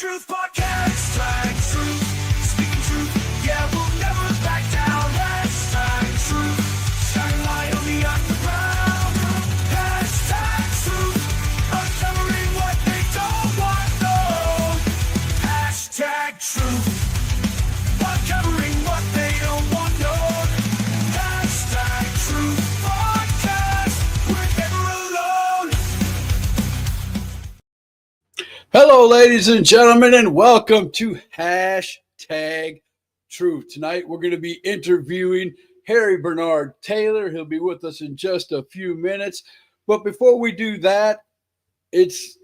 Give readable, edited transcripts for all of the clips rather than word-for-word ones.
Truth Podcast, tag truth, speaking truth, yeah, we'll never back down. Hashtag truth, shining light on the underground. Hashtag truth, uncovering what they don't want known. Hashtag truth, uncovering what they don't want known. Hashtag truth podcast, we're never alone. Hello, ladies and gentlemen, and welcome to Hashtag Truth. Tonight, we're going to be interviewing Harry Bernard Taylor. He'll be with us in just a few minutes. But before we do that, it's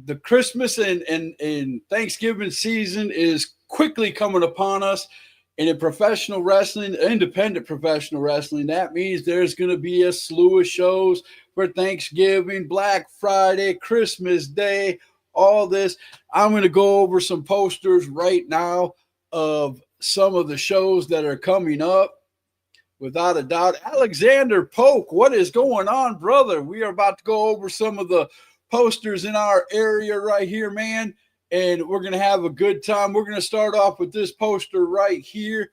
the Christmas and Thanksgiving season is quickly coming upon us. And in professional wrestling, independent professional wrestling, that means there's going to be a slew of shows for Thanksgiving, Black Friday, Christmas Day, all this. I'm going to go over some posters right now of some of the shows that are coming up. Without a doubt, Alexander Polk, what is going on, brother? We are about to go over some of the posters in our area right here, man, and we're going to have a good time. We're going to start off with this poster right here.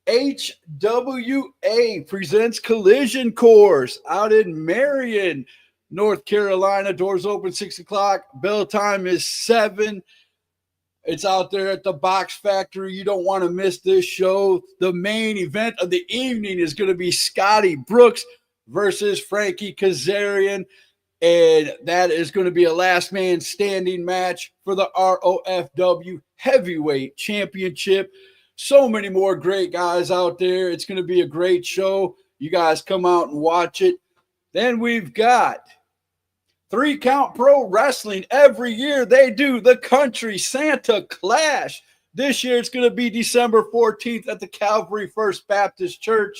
HWA presents Collision Course out in Marion, North Carolina. Doors open 6 o'clock. Bell time is 7. It's out there at the Box Factory. You don't want to miss this show. The main event of the evening is going to be Scotty Brooks versus Frankie Kazarian. And that is going to be a last man standing match for the ROFW Heavyweight Championship. So many more great guys out there. It's going to be a great show. You guys come out and watch it. Then we've got 3 Count Pro Wrestling. Every year they do the Country Santa Clash. This year it's going to be December 14th at the Calvary First Baptist Church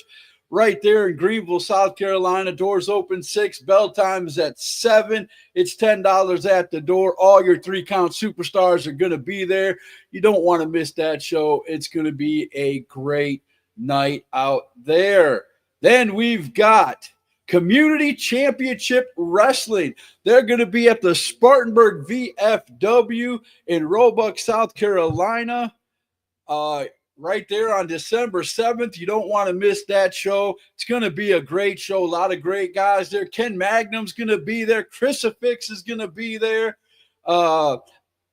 right there in Greenville, South Carolina. Doors open 6. Bell time is at 7. It's $10 at the door. All your 3 Count superstars are going to be there. You don't want to miss that show. It's going to be a great night out there. Then we've got Community Championship Wrestling. They're going to be at the Spartanburg VFW in Roebuck, South Carolina, right there on December 7th. You don't want to miss that show. It's going to be a great show. A lot of great guys there. Ken Magnum's going to be there. Crucifix is going to be there. AWOL,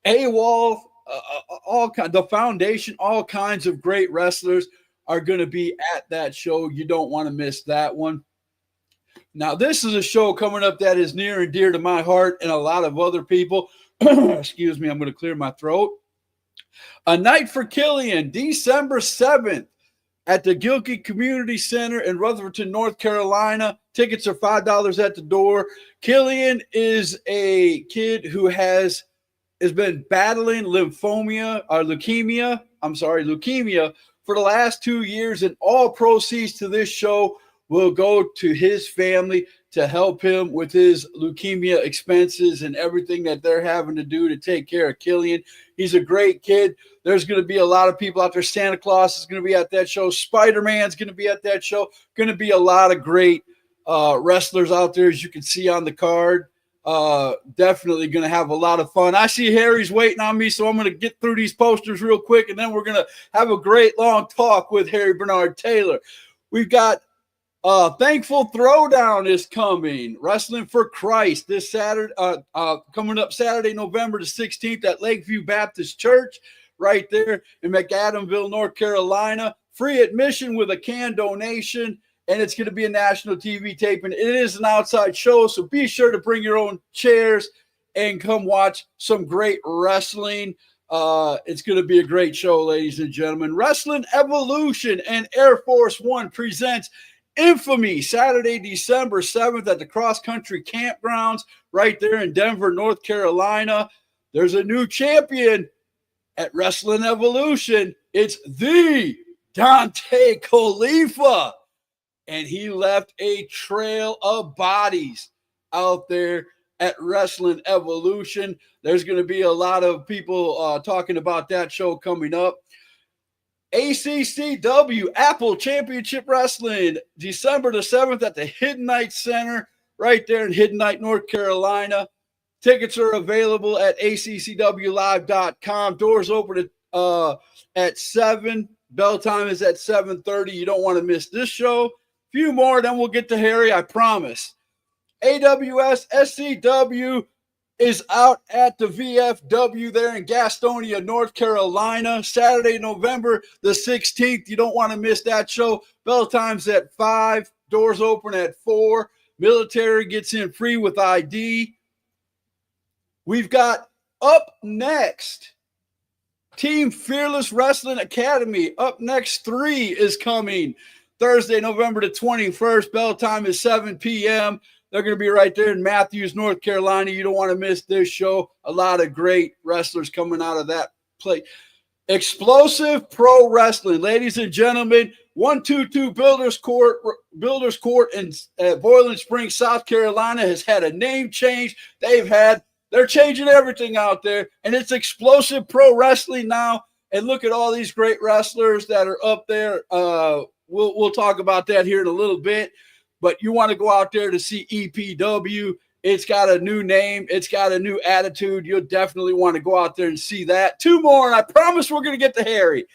the Foundation, all kinds of great wrestlers are going to be at that show. You don't want to miss that one. Now, this is a show coming up that is near and dear to my heart and a lot of other people. Excuse me, I'm going to clear my throat. A Night for Killian, December 7th at the Gilkey Community Center in Rutherford, North Carolina. Tickets are $5 at the door. Killian is a kid who has been battling leukemia for the last 2 years, and all proceeds to this show will go to his family to help him with his leukemia expenses and everything that they're having to do to take care of Killian. He's a great kid. There's going to be a lot of people out there. Santa Claus is going to be at that show. Spider-Man's going to be at that show. Going to be a lot of great wrestlers out there, as you can see on the card. Definitely going to have a lot of fun. I see Harry's waiting on me, so I'm going to get through these posters real quick, and then we're going to have a great long talk with Harry Bernard Taylor. We've got Thankful Throwdown is coming. Wrestling for Christ this Saturday, coming up Saturday, November the 16th at Lakeview Baptist Church, right there in McAdamville, North Carolina. Free admission with a can donation, and it's going to be a national TV taping. It is an outside show, so be sure to bring your own chairs and come watch some great wrestling. It's going to be a great show, ladies and gentlemen. Wrestling Evolution and Air Force One presents Infamy, Saturday, December 7th at the Cross Country Campgrounds right there in Denver, North Carolina. There's a new champion at Wrestling Evolution. It's the Dante Khalifa. And he left a trail of bodies out there at Wrestling Evolution. There's going to be a lot of people talking about that show coming up. ACCW Apple Championship Wrestling, December the 7th at the Hidden Night Center right there in Hidden Night, North Carolina. Tickets are available at accwlive.com. Doors open at 7. Bell time is at 7:30. You don't want to miss this show. A few more, then we'll get to Harry, I promise. AWS SCW is out at the VFW there in Gastonia, North Carolina, Saturday, November the 16th. You don't want to miss that show. Bell time's at 5. Doors open at 4. Military gets in free with ID. We've got up next Team Fearless Wrestling Academy. Up next 3 is coming Thursday, November the 21st. Bell time is 7 p.m. They're going to be right there in Matthews, North Carolina. You don't want to miss this show. A lot of great wrestlers coming out of that place. Explosive Pro Wrestling, ladies and gentlemen. 122 Builders Court in Boiling Springs, South Carolina has had a name change. They're changing everything out there, and it's Explosive Pro Wrestling now. And look at all these great wrestlers that are up there. We'll talk about that here in a little bit. But you want to go out there to see EPW. It's got a new name. It's got a new attitude. You'll definitely want to go out there and see that. 2 more, and I promise we're going to get to Harry.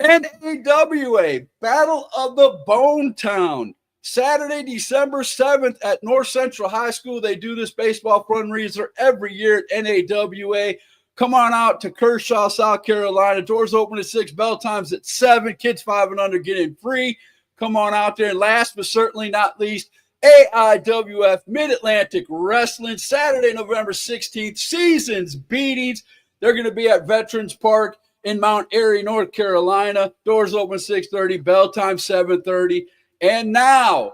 NAWA, Battle of the Bone Town. Saturday, December 7th at North Central High School. They do this baseball fundraiser every year at NAWA. Come on out to Kershaw, South Carolina. Doors open at 6. Bell times at 7. Kids 5 and under get in free. Come on out there. And last but certainly not least, AIWF Mid-Atlantic Wrestling, Saturday, November 16th. Seasons Beatings. They're going to be at Veterans Park in Mount Airy, North Carolina. Doors open 6:30. Bell time 7:30. And now,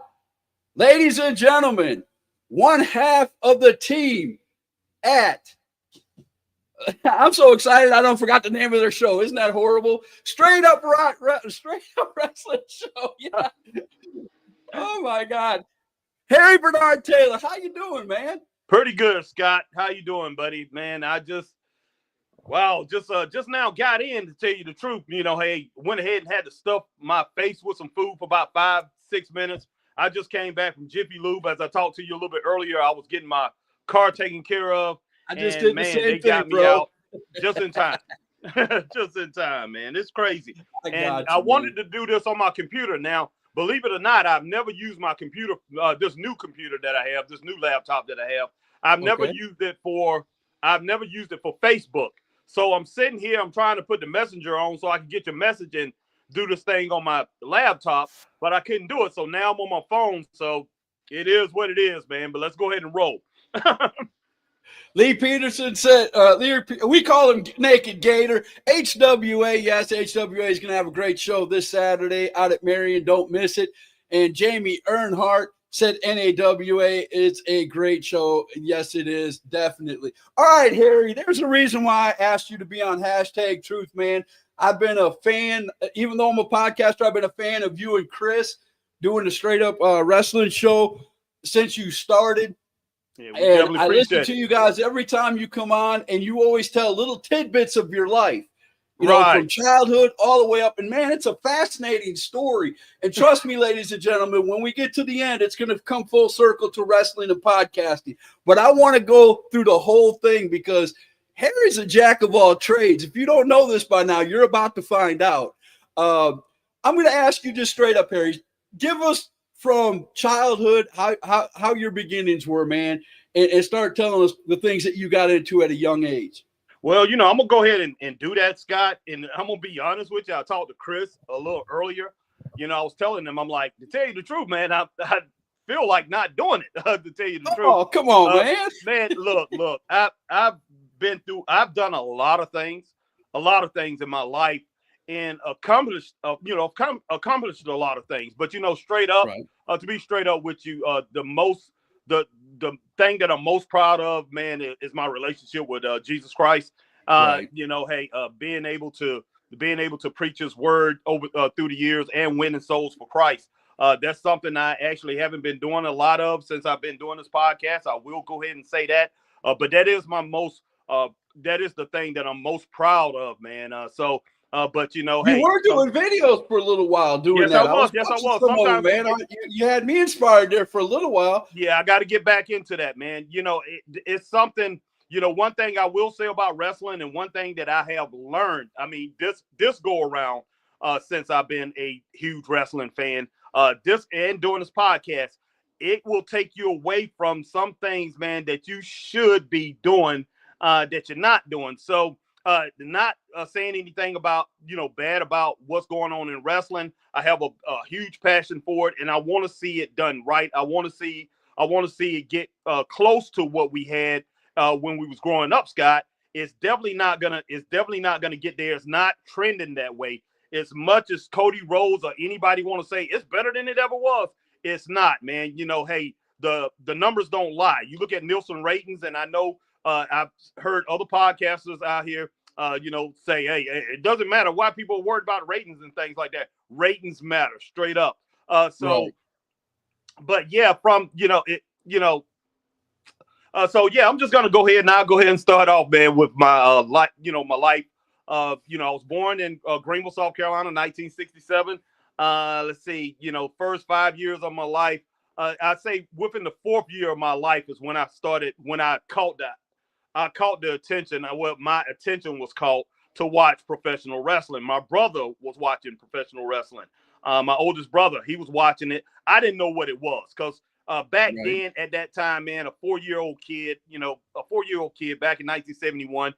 ladies and gentlemen, one half of the team at I'm so excited I don't forgot the name of their show. Isn't that horrible? Straight Up Wrestling Show. Yeah. Oh my God. Harry Bernard Taylor, how you doing, man? Pretty good, Scott. How you doing, buddy? Man, I just now got in, to tell you the truth. You know, hey, went ahead and had to stuff my face with some food for about 5-6 minutes. I just came back from Jiffy Lube. As I talked to you a little bit earlier, I was getting my car taken care of. I just did the same they thing, got me bro. out just in time. Just in time, man. It's crazy. I wanted to do this on my computer. Now, believe it or not, I've never used my computer, this new computer that I have, this new laptop that I have. I've never used it for Facebook. So I'm sitting here, I'm trying to put the messenger on so I can get your message and do this thing on my laptop, but I couldn't do it. So now I'm on my phone. So it is what it is, man. But let's go ahead and roll. Lee Peterson said, we call him Naked Gator. HWA, yes, HWA is going to have a great show this Saturday out at Marion. Don't miss it. And Jamie Earnhardt said NAWA is a great show. Yes, it is, definitely. All right, Harry, there's a reason why I asked you to be on Hashtag Truth, man. I've been a fan, even though I'm a podcaster, I've been a fan of you and Chris doing the Straight Up Wrestling Show since you started. Yeah, and I listen to you guys every time you come on, and you always tell little tidbits of your life, you know, from childhood all the way up. And man, it's a fascinating story. And trust me, ladies and gentlemen, when we get to the end, it's going to come full circle to wrestling and podcasting. But I want to go through the whole thing because Harry's a jack of all trades. If you don't know this by now, you're about to find out. I'm going to ask you just straight up, Harry. Give us from childhood how your beginnings were, man, and start telling us the things that you got into at a young age. Well, you know, I'm going to go ahead and do that, Scott. And I'm going to be honest with you. I talked to Chris a little earlier. You know, I was telling him, I'm like, to tell you the truth, man, I feel like not doing it, to tell you the truth. Oh, come on, man. Man, look, I've done a lot of things in my life and accomplished a lot of things. But, you know, straight up, to be straight up with you, the thing that I'm most proud of, man, is my relationship with Jesus Christ. You know, hey, being able to preach His word over through the years and winning souls for Christ. That's something I actually haven't been doing a lot of since I've been doing this podcast. I will go ahead and say that. But that is that is the thing that I'm most proud of, man. So But you know, you hey, were doing videos for a little while doing yes, that. I was. Watching some of Sometimes, them, man. You had me inspired there for a little while. yeah, I got to get back into that, man. You know, it's something. You know, one thing I will say about wrestling, and one thing that I have learned. I mean, this go around since I've been a huge wrestling fan, this and doing this podcast, it will take you away from some things, man, that you should be doing that you're not doing. So, not saying anything about, you know, bad about what's going on in wrestling. I have a huge passion for it, and I want to see it done right. I want to see it get close to what we had when we was growing up, Scott. It's definitely not gonna get there. It's not trending that way. As much as Cody Rhodes or anybody want to say it's better than it ever was, it's not, man. You know, hey, the numbers don't lie. You look at Nielsen ratings, and I know I've heard other podcasters out here, you know, say, hey, it doesn't matter why people are worried about ratings and things like that. Ratings matter, straight up. Right. But yeah, from so yeah, I'm just gonna go ahead and start off, man, with my life. You know, my life. You know, I was born in Greenville, South Carolina, 1967. Let's see, you know, first 5 years of my life. I'd say within the 4th year of my life is when I caught the attention. Well, my attention was caught to watch professional wrestling. My brother was watching professional wrestling. My oldest brother, he was watching it. I didn't know what it was because back then, at that time, man, a 4-year-old kid back in 1971,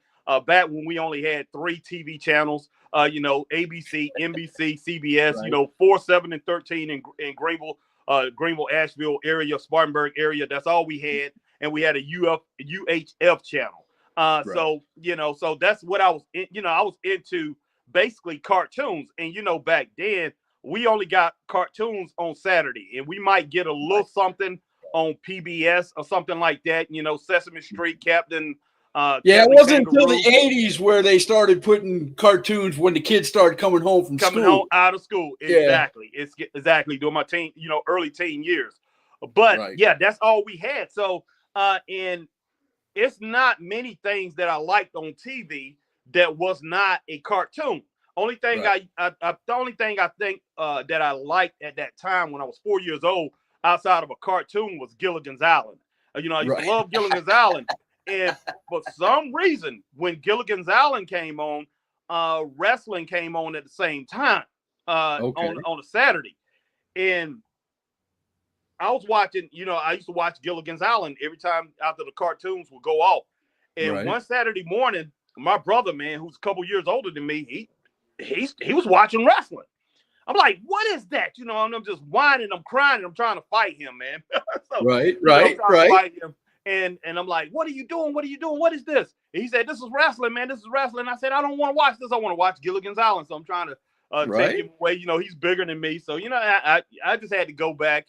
back when we only had 3 TV channels, you know, ABC, NBC, CBS, you know, 4, 7, and 13 in Greenville, Asheville area, Spartanburg area. That's all we had. And we had a UHF channel. So, you know, so that's what I was, I was into basically cartoons. And, you know, back then, we only got cartoons on Saturday, and we might get a little something on PBS or something like that. You know, Sesame Street, Captain. It wasn't until the 80s where they started putting cartoons when the kids started coming home from school. Out of school. Exactly. It's exactly during my early teen years. But yeah, that's all we had. So, and it's not many things that I liked on TV that was not a cartoon. Only thing the only thing I think that I liked at that time when I was 4 years old, outside of a cartoon, was Gilligan's Island. You know, I used to love Gilligan's Island, and for some reason, when Gilligan's Island came on, wrestling came on at the same time on a Saturday, and I was watching. You know, I used to watch Gilligan's Island every time after the cartoons would go off, and one Saturday morning, my brother, man, who's a couple years older than me, he was watching wrestling. I'm like, what is that? You know, I'm just whining, I'm crying, and I'm trying to fight him, man. So, fight him. And I'm like, what are you doing? What are you doing? What is this? And he said, this is wrestling, man. This is wrestling. I said, I don't want to watch this. I want to watch Gilligan's Island. So I'm trying to take him away. You know, he's bigger than me. So, you know, I just had to go back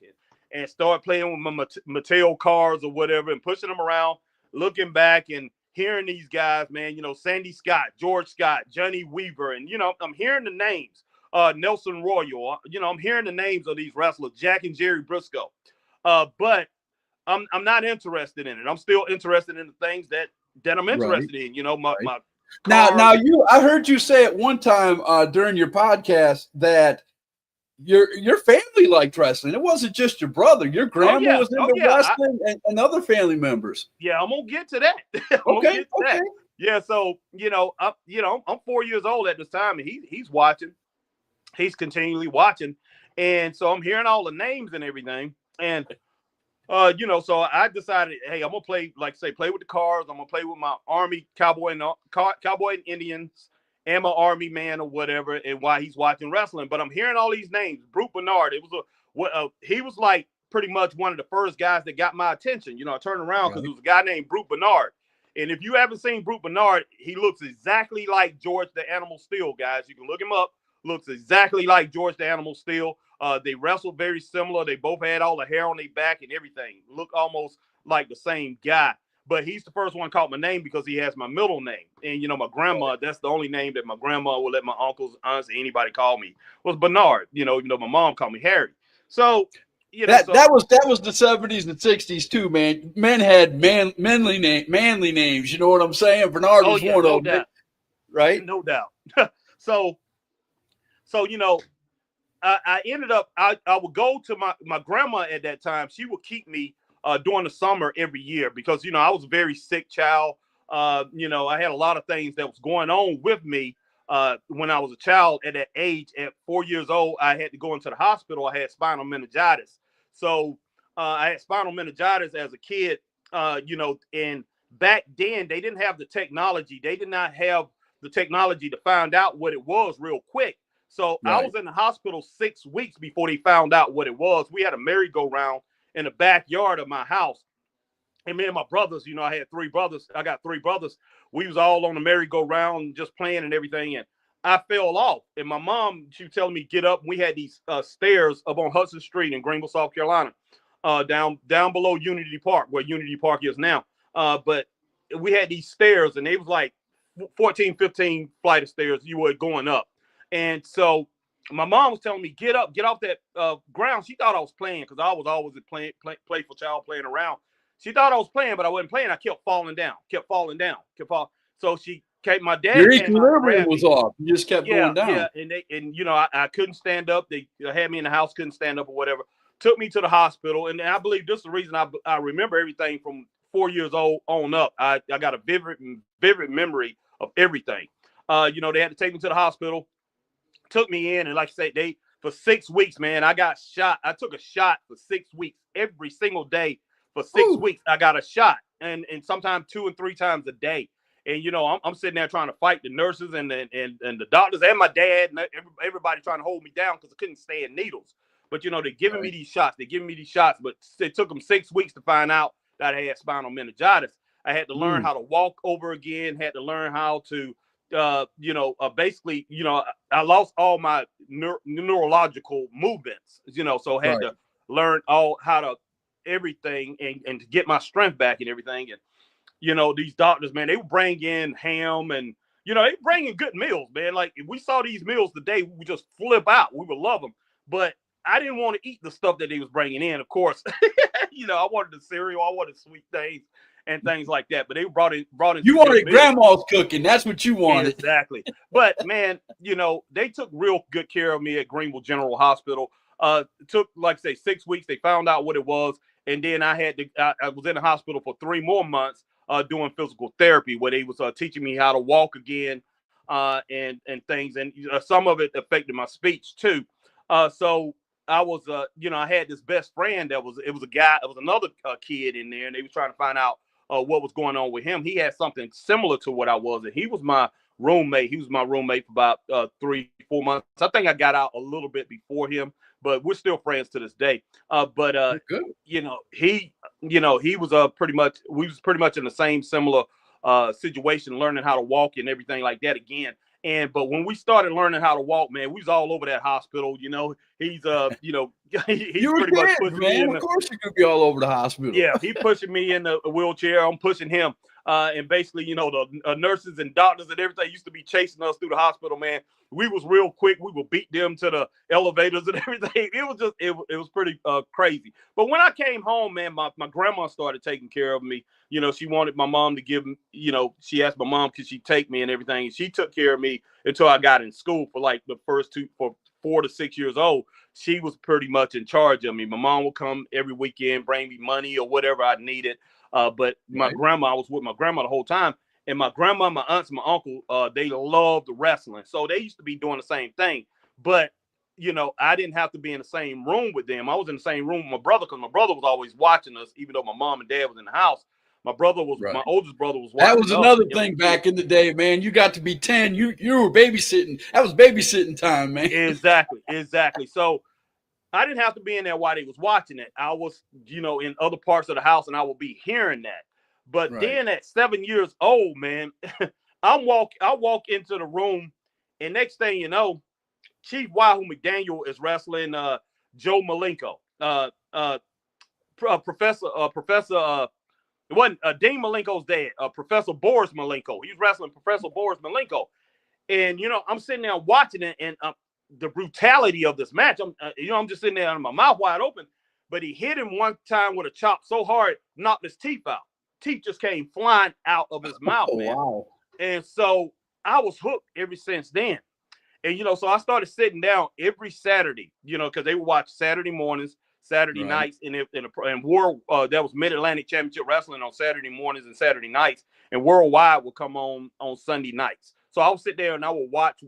and start playing with my Mattel cars or whatever and pushing them around, looking back and hearing these guys, man, you know, Sandy Scott, George Scott, Johnny Weaver. And, you know, I'm hearing the names, Nelson Royal, you know, I'm hearing the names of these wrestlers, Jack and Jerry Briscoe. But I'm not interested in it. I'm still interested in the things that I'm interested in, you know, my Now I heard you say at one time during your podcast that your family liked wrestling. It wasn't just your brother. Your grandma was into wrestling and other family members. Yeah, I'm gonna get to that. Okay. Yeah, so you know, I'm 4 years old at this time, and he's watching. He's continually watching, and so I'm hearing all the names and everything. And you know, so I decided, hey, I'm gonna play with the cars. I'm gonna play with my Army cowboy and Indians. And my Army man or whatever, and why he's watching wrestling. But I'm hearing all these names. Brute Bernard, he was like pretty much one of the first guys that got my attention. You know, I turned around because there was a guy named Brute Bernard. And if you haven't seen Brute Bernard, he looks exactly like George the Animal Steele, guys. You can look him up. Looks exactly like George the Animal Steele. They wrestled very similar. They both had all the hair on their back and everything. Look almost like the same guy. But he's the first one called my name because he has my middle name. And, you know, my grandma, that's the only name that my grandma would let my uncles, aunts, anybody call me, was Bernard. You know, even though my mom called me Harry. So, you know. That was the 70s and 60s too, man. Men had manly names. You know what I'm saying? Bernard was one of them. Right? No doubt. So, I ended up, I would go to my grandma at that time. She would keep me during the summer every year because, I was a very sick child. I had a lot of things that was going on with me when I was a child. At that age, at 4 years old, I had to go into the hospital. I had spinal meningitis. So I had spinal meningitis as a kid, and back then they didn't have the technology. They did not have the technology to find out what it was real quick. So I was in the hospital 6 weeks before they found out what it was. We had a merry-go-round in the backyard of my house. And me and my brothers, I had three brothers. I got three brothers. We was all on the merry-go-round just playing and everything. And I fell off. And my mom, she was telling me, get up. We had these stairs up on Hudson Street in Greenville, South Carolina, down below Unity Park, where Unity Park is now. But we had these stairs, and they was like 14, 15 flight of stairs you were going up. And so my mom was telling me, get up, get off that ground. She thought I was playing because I was always a playful child playing around. She thought I was playing, but I wasn't playing. I kept falling down. So she came, my dad. Your equilibrium was off. You just kept going down. Yeah, and I couldn't stand up. They had me in the house, couldn't stand up or whatever. Took me to the hospital, and I believe this is the reason I remember everything from 4 years old on up. I got a vivid memory of everything. They had to take me to the hospital. Took me in, and like I said, for 6 weeks, man, I got shot. I took a shot for 6 weeks every single day. For 6 weeks, I got a shot, and sometimes 2 and 3 times a day. And I'm sitting there trying to fight the nurses and the doctors and my dad and everybody trying to hold me down because I couldn't stand needles. But they're giving me these shots. But it took them 6 weeks to find out that I had spinal meningitis. I had to learn how to walk over again. Had to learn how to basically, I lost all my neurological movements, so I had to learn how to everything and to get my strength back and everything. And, these doctors, man, they would bring in ham and, they bring in good meals, man. Like if we saw these meals today, we would just flip out. We would love them. But I didn't want to eat the stuff that they was bringing in, of course. I wanted the cereal. I wanted sweet things and things like that. But they brought in. You wanted grandma's cooking. That's what you wanted. Exactly. But man, they took real good care of me at Greenville General Hospital. Took, like I say, 6 weeks. They found out what it was. And then I was in the hospital for 3 more months doing physical therapy, where they was teaching me how to walk again and things. And some of it affected my speech too. So I was, I had this best friend it was another kid in there, and they was trying to find out what was going on with him. He had something similar to what I was, and he was my roommate. He was my roommate for about 3-4 months. I think I got out a little bit before him, but we're still friends to this day. He was we was pretty much in the same similar situation, learning how to walk and everything like that again. But when we started learning how to walk, man, we was all over that hospital. He's he's you were pretty much kids, pushing man. me in Of course you could be all over the hospital. Yeah, he pushing me in the wheelchair. I'm pushing him. And basically, the nurses and doctors and everything used to be chasing us through the hospital, man. We was real quick. We would beat them to the elevators and everything. It was just, it was pretty crazy. But when I came home, man, my grandma started taking care of me. She wanted my mom to give me, she asked my mom, could she take me and everything. And she took care of me until I got in school for like the first 4 to 6 years old. She was pretty much in charge of me. My mom would come every weekend, bring me money or whatever I needed. But my grandma, I was with my grandma the whole time. And my grandma, my aunts, and my uncle, they loved wrestling. So they used to be doing the same thing. But, I didn't have to be in the same room with them. I was in the same room with my brother because my brother was always watching us, even though my mom and dad was in the house. My oldest brother was watching. That was another thing back in the day, man. You got to be 10. You were babysitting. That was babysitting time, man. Exactly. So I didn't have to be in there while they was watching it. I was, in other parts of the house, and I would be hearing that. But then at 7 years old, man, I walk into the room, and next thing you know, Chief Wahoo McDaniel is wrestling Joe Malenko. Professor it wasn't Dean Malenko's dad, Professor Boris Malenko. He was wrestling Professor Boris Malenko. And, I'm sitting there watching it, and the brutality of this match, I'm just sitting there with my mouth wide open. But he hit him one time with a chop so hard, knocked his teeth out. Teeth just came flying out of his mouth, man. Wow. And so I was hooked ever since then. And, so I started sitting down every Saturday, because they would watch Saturday mornings, Saturday nights, and World, that was Mid-Atlantic Championship Wrestling on Saturday mornings and Saturday nights, and Worldwide would come on Sunday nights. So I would sit there and I would watch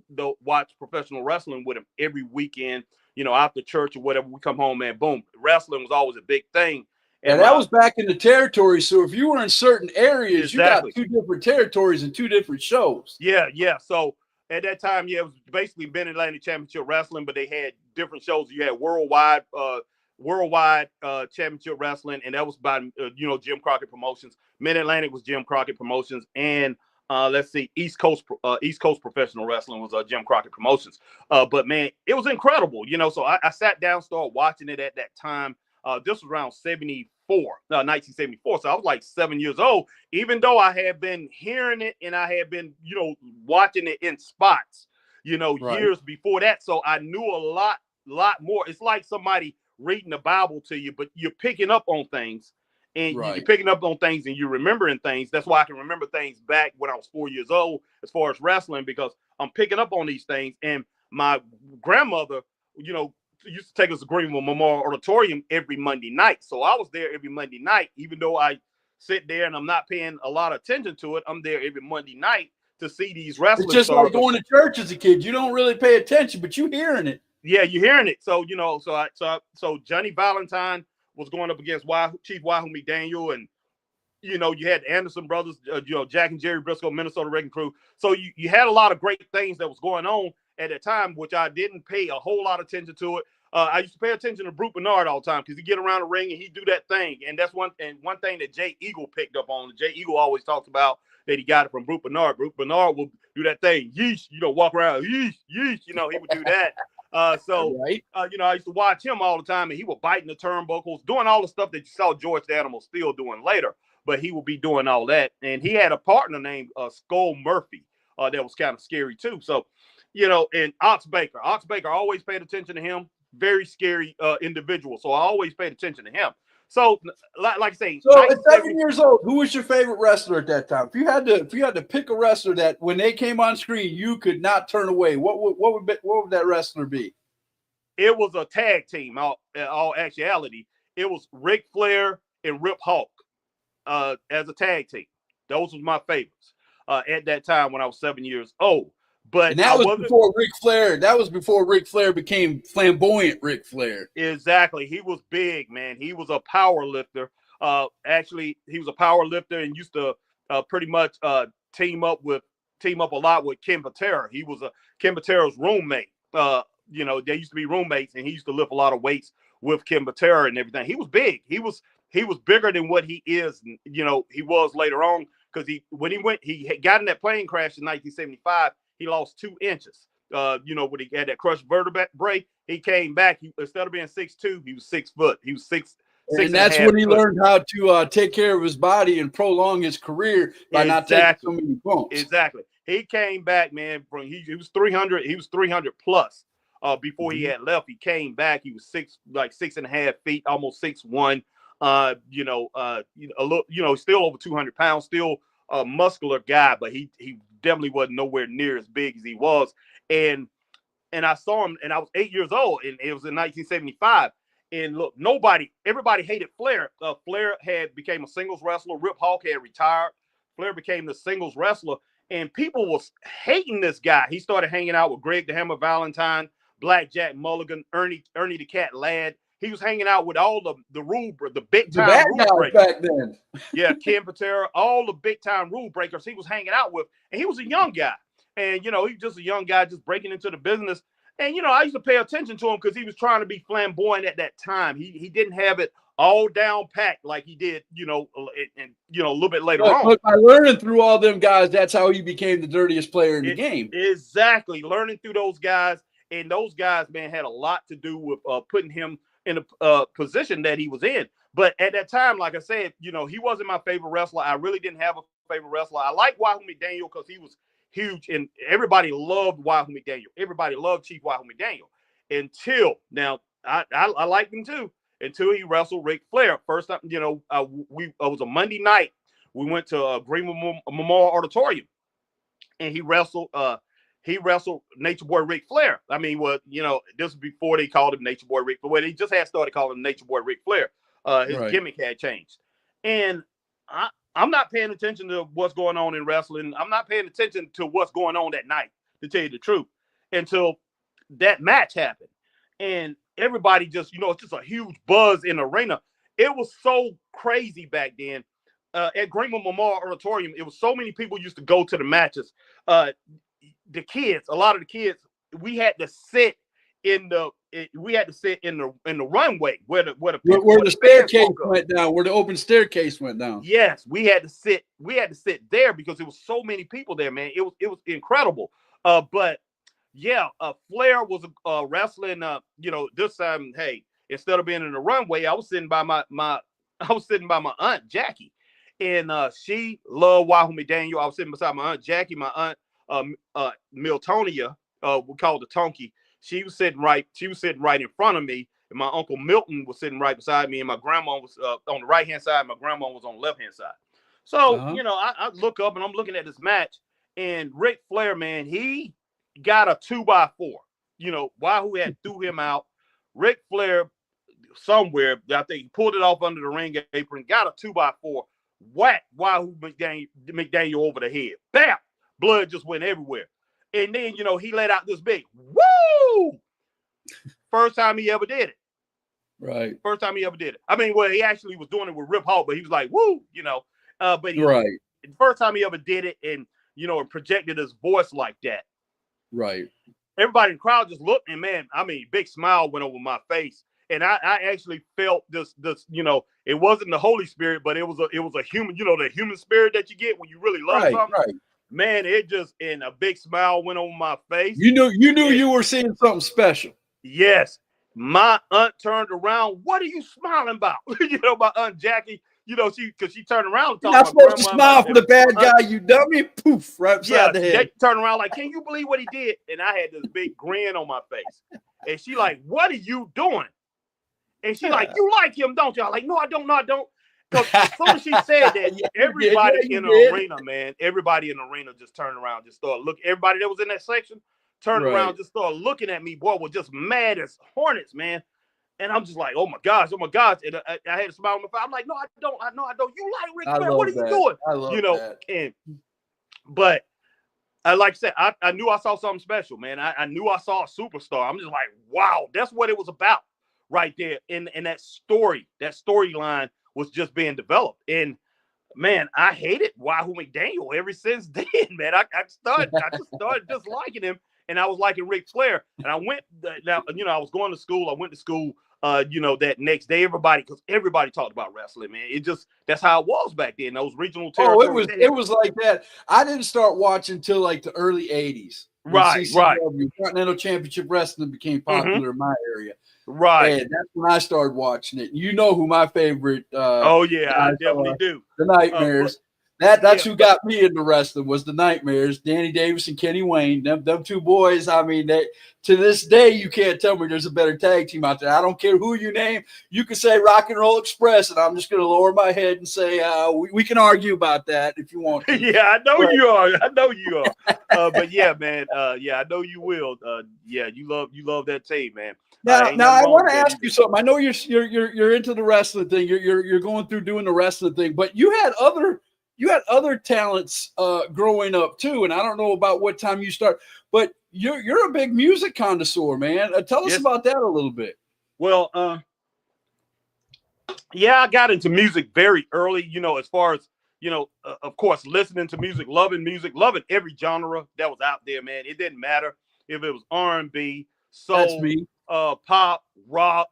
professional wrestling with them every weekend, after church or whatever. We come home, man, boom. Wrestling was always a big thing. And that was back in the territory. So if you were in certain areas, you got 2 different territories and 2 different shows. Yeah. So at that time, it was basically Mid-Atlantic Championship Wrestling, but they had different shows. You had Worldwide Championship Wrestling, and that was by Jim Crockett Promotions. Mid-Atlantic was Jim Crockett Promotions, and East Coast Professional Wrestling was Jim Crockett Promotions. But man, it was incredible, So I sat down, started watching it at that time. This was around 1974. So I was like 7 years old, even though I had been hearing it and I had been, watching it in spots, years before that. So I knew a lot more. It's like somebody reading the Bible to you, but you're picking up on things, and you're picking up on things and you're remembering things. That's why I can remember things back when I was 4 years old, as far as wrestling, because I'm picking up on these things. And my grandmother, used to take us to Greenville Memorial Auditorium every Monday night. So I was there every Monday night, even though I sit there and I'm not paying a lot of attention to it. I'm there every Monday night to see these wrestlers. It's just like going to church as a kid. You don't really pay attention, but you're hearing it. Yeah, you're hearing it. So, so Johnny Valentine was going up against Chief Wahoo McDaniel, and, you had the Anderson brothers, Jack and Jerry Briscoe, Minnesota Wrecking Crew. So you had a lot of great things that was going on at that time, which I didn't pay a whole lot of attention to it. I used to pay attention to Brute Bernard all the time, because he'd get around the ring and he'd do that thing. And that's one thing that Jay Eagle picked up on. Jay Eagle always talks about that he got it from Brute Bernard. Brute Bernard will do that thing, yeesh, walk around, yeesh, yeesh, he would do that. I used to watch him all the time, and he would bite in the turnbuckles, doing all the stuff that you saw George the Animal still doing later. But he would be doing all that. And he had a partner named Skull Murphy that was kind of scary too. So, and Ox Baker. Ox Baker, I always paid attention to him. Very scary individual. So I always paid attention to him. So, like I say, so at 7 years old, who was your favorite wrestler at that time? If you had to pick a wrestler that when they came on screen you could not turn away, what would that wrestler be? It was a tag team. All actuality, it was Ric Flair and Rip Hawk as a tag team. Those were my favorites at that time when I was 7 years old. But and that was before Ric Flair. That was before Ric Flair became flamboyant Ric Flair. Exactly. He was big, man. He was a power lifter. Actually, he was a power lifter and used to pretty much team up a lot with Ken Patera. He was Ken Patera's roommate. They used to be roommates, and he used to lift a lot of weights with Ken Patera and everything. He was big. He was bigger than what he is. He was later on, because he got in that plane crash in 1975. He lost 2 inches. When he had that crushed vertebrae, he came back. Instead of being 6'2", he was 6 foot. He was six. And that's when he learned how to take care of his body and prolong his career by not taking so many bumps. Exactly. He came back, man. He was 300. He was 300 plus before he had left. He came back. He was 6.5 feet, almost 6'1". A little, still over 200 pounds, still a muscular guy, but he definitely wasn't nowhere near as big as he was. And I saw him, and I was 8 years old, and it was in 1975. And look, everybody hated Flair. Flair became a singles wrestler. Rip Hawk had retired. Flair became the singles wrestler, and people was hating this guy. He started hanging out with Greg the Hammer Valentine, Black Jack Mulligan, Ernie the Cat Ladd. He was hanging out with all the big time rule breakers back then. Yeah, Ken Patera, all the big time rule breakers he was hanging out with, and he was a young guy, and he was just a young guy just breaking into the business. And I used to pay attention to him because he was trying to be flamboyant at that time. He didn't have it all down packed like he did, and a little bit later on. But by learning through all them guys, that's how he became the dirtiest player in the game. Exactly, learning through those guys, and those guys, man, had a lot to do with putting him in a position that he was in. But at that time, like I said, he wasn't my favorite wrestler. I really didn't have a favorite wrestler. I liked Wahoo McDaniel because he was huge, and everybody loved Wahoo McDaniel. Everybody loved Chief Wahoo McDaniel until now. I liked him too until he wrestled Ric Flair. First time, it was a Monday night. We went to Greenville Memorial Auditorium, and he wrestled he wrestled Nature Boy Ric Flair. I mean, well, this was before they called him Nature Boy Ric Flair. Well, they just had started calling him Nature Boy Ric Flair. His gimmick had changed. And I'm not paying attention to what's going on in wrestling. I'm not paying attention to what's going on that night, to tell you the truth, until that match happened. And everybody just, it's just a huge buzz in the arena. It was so crazy back then. At Greenwood Memorial Auditorium, it was so many people used to go to the matches. The kids, a lot of the kids, we had to sit in the runway where the staircase went down, where the open staircase went down. Yes, we had to sit there because there was so many people there, man. It was incredible. But yeah, Flair was wrestling. This time, hey, instead of being in the runway, I was sitting by my aunt Jackie, and she loved Wahoo McDaniel. I was sitting beside my aunt Jackie, my aunt Miltonia, we called the Tonky. She was sitting right in front of me, and my Uncle Milton was sitting right beside me, and my grandma was on the right-hand side, and my grandma was on the left-hand side. So, I look up, and I'm looking at this match, and Ric Flair, man, he got a 2x4. Wahoo had threw him out. Ric Flair, somewhere, I think he pulled it off under the ring apron, got a 2x4, whacked Wahoo McDaniel over the head. Bam! Blood just went everywhere. And then, he let out this big, woo! First time he ever did it. Right. First time he ever did it. I mean, well, he actually was doing it with Rip Hall, but he was like, woo, but the first time he ever did it and, and projected his voice like that. Right. Everybody in the crowd just looked, and man, I mean, big smile went over my face. And I actually felt this, it wasn't the Holy Spirit, but it was a human, the human spirit that you get when you really love something. Right. Man, and a big smile went over my face. You knew you were seeing something special. Yes. My aunt turned around. What are you smiling about? My aunt Jackie, because she turned around and talked. You're not supposed to smile for the bad guy, you dummy. Poof, right beside the head. Jackie turned around like, can you believe what he did? And I had this big grin on my face. And she like, what are you doing? And she like, you like him, don't you? I'm like, no, I don't. Because as soon as she said that, everybody in the arena, man, everybody in the arena just turned around, just started looking. Everybody that was in that section turned around, just started looking at me. Boy, was just mad as hornets, man. And I'm just like, oh my gosh. And I had a smile on my face. I'm like, no, I don't. You like Ric Flair? What are you doing? I love that. But like I said, I knew I saw something special, man. I knew I saw a superstar. I'm just like, wow, that's what it was about right there. And that storyline was just being developed. And man, I hated Wahoo McDaniel ever since then, man. I just started disliking him, and I was liking Ric Flair. And I went I was going to school. I went to school that next day, because everybody talked about wrestling, man. That's how it was back then. Those regional territories. It was like that. I didn't start watching until like the early 80s. Right. Continental Championship Wrestling became popular in my area. Right. And that's when I started watching it. You know who my favorite I definitely do. The Nightmares. That's who got me into wrestling, was the Nightmares, Danny Davis and Kenny Wayne. Them two boys, I mean, to this day, you can't tell me there's a better tag team out there. I don't care who you name. You can say Rock and Roll Express, and I'm just going to lower my head and say we can argue about that if you want to. Yeah, I know you are. But yeah, man. I know you will. You love that team, man. Now I want to ask you something. I know you're into the wrestling thing. You're going through doing the wrestling thing, but you had other talents growing up too, and I don't know about what time you start, but you're a big music connoisseur, man. Tell us about that a little bit. Well, I got into music very early. As far as of course, listening to music, loving every genre that was out there, man. It didn't matter if it was R&B, soul, that's me. Pop, rock,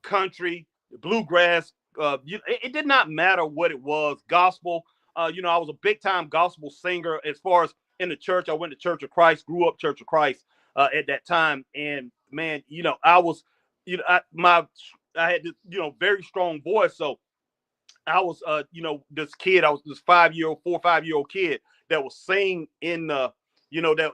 country, bluegrass. It did not matter what it was. Gospel. I was a big time gospel singer. As far as in the church, I went to Church of Christ, grew up Church of Christ at that time. And man, I was, I had this, very strong voice. So I was, this kid, I was this 4 or 5 year old kid that was sing in the,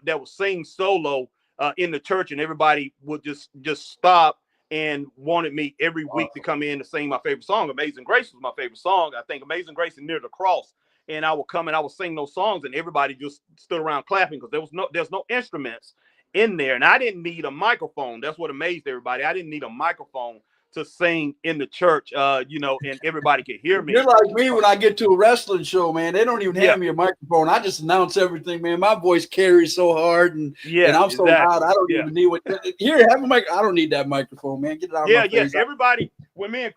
that was sing solo in the church, and everybody would just stop and wanted me every week to come in to sing my favorite song. Amazing Grace was my favorite song. I think Amazing Grace and Near the Cross. and I would come and I would sing those songs, and everybody just stood around clapping because there's no instruments in there, and I didn't need a microphone. That's what amazed everybody. I didn't need a microphone to sing in the church, you know, and everybody could hear me. You're like me when I get to a wrestling show, man. They don't even Yeah. hand me a microphone. I just announce everything, man. My voice carries so hard, and I'm so loud. I don't even need what. Here, have a mic. I don't need that microphone, man. Get it out of my face. Everybody. When me and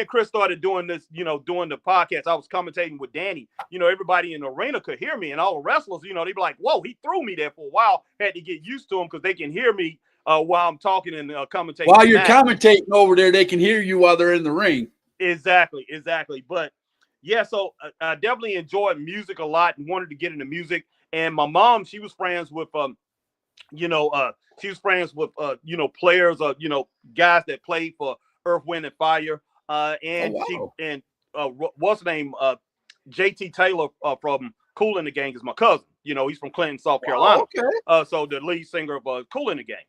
Chris started doing this, you know, doing the podcast, I was commentating with Danny. You know, everybody in the arena could hear me, and all the wrestlers, you know, they'd be like, "Whoa, he threw me there for a while." Had to get used to him because they can hear me while I'm talking and commentating. While you're commentating over there, they can hear you while they're in the ring. Exactly. But yeah, so I definitely enjoyed music a lot and wanted to get into music. And my mom, she was friends with, you know, players, you know, guys that played for Earth, Wind, and Fire. What's the name? JT Taylor from Kool in the Gang is my cousin. You know, he's from Clinton, South Carolina. Okay. So the lead singer of Kool in the Gang.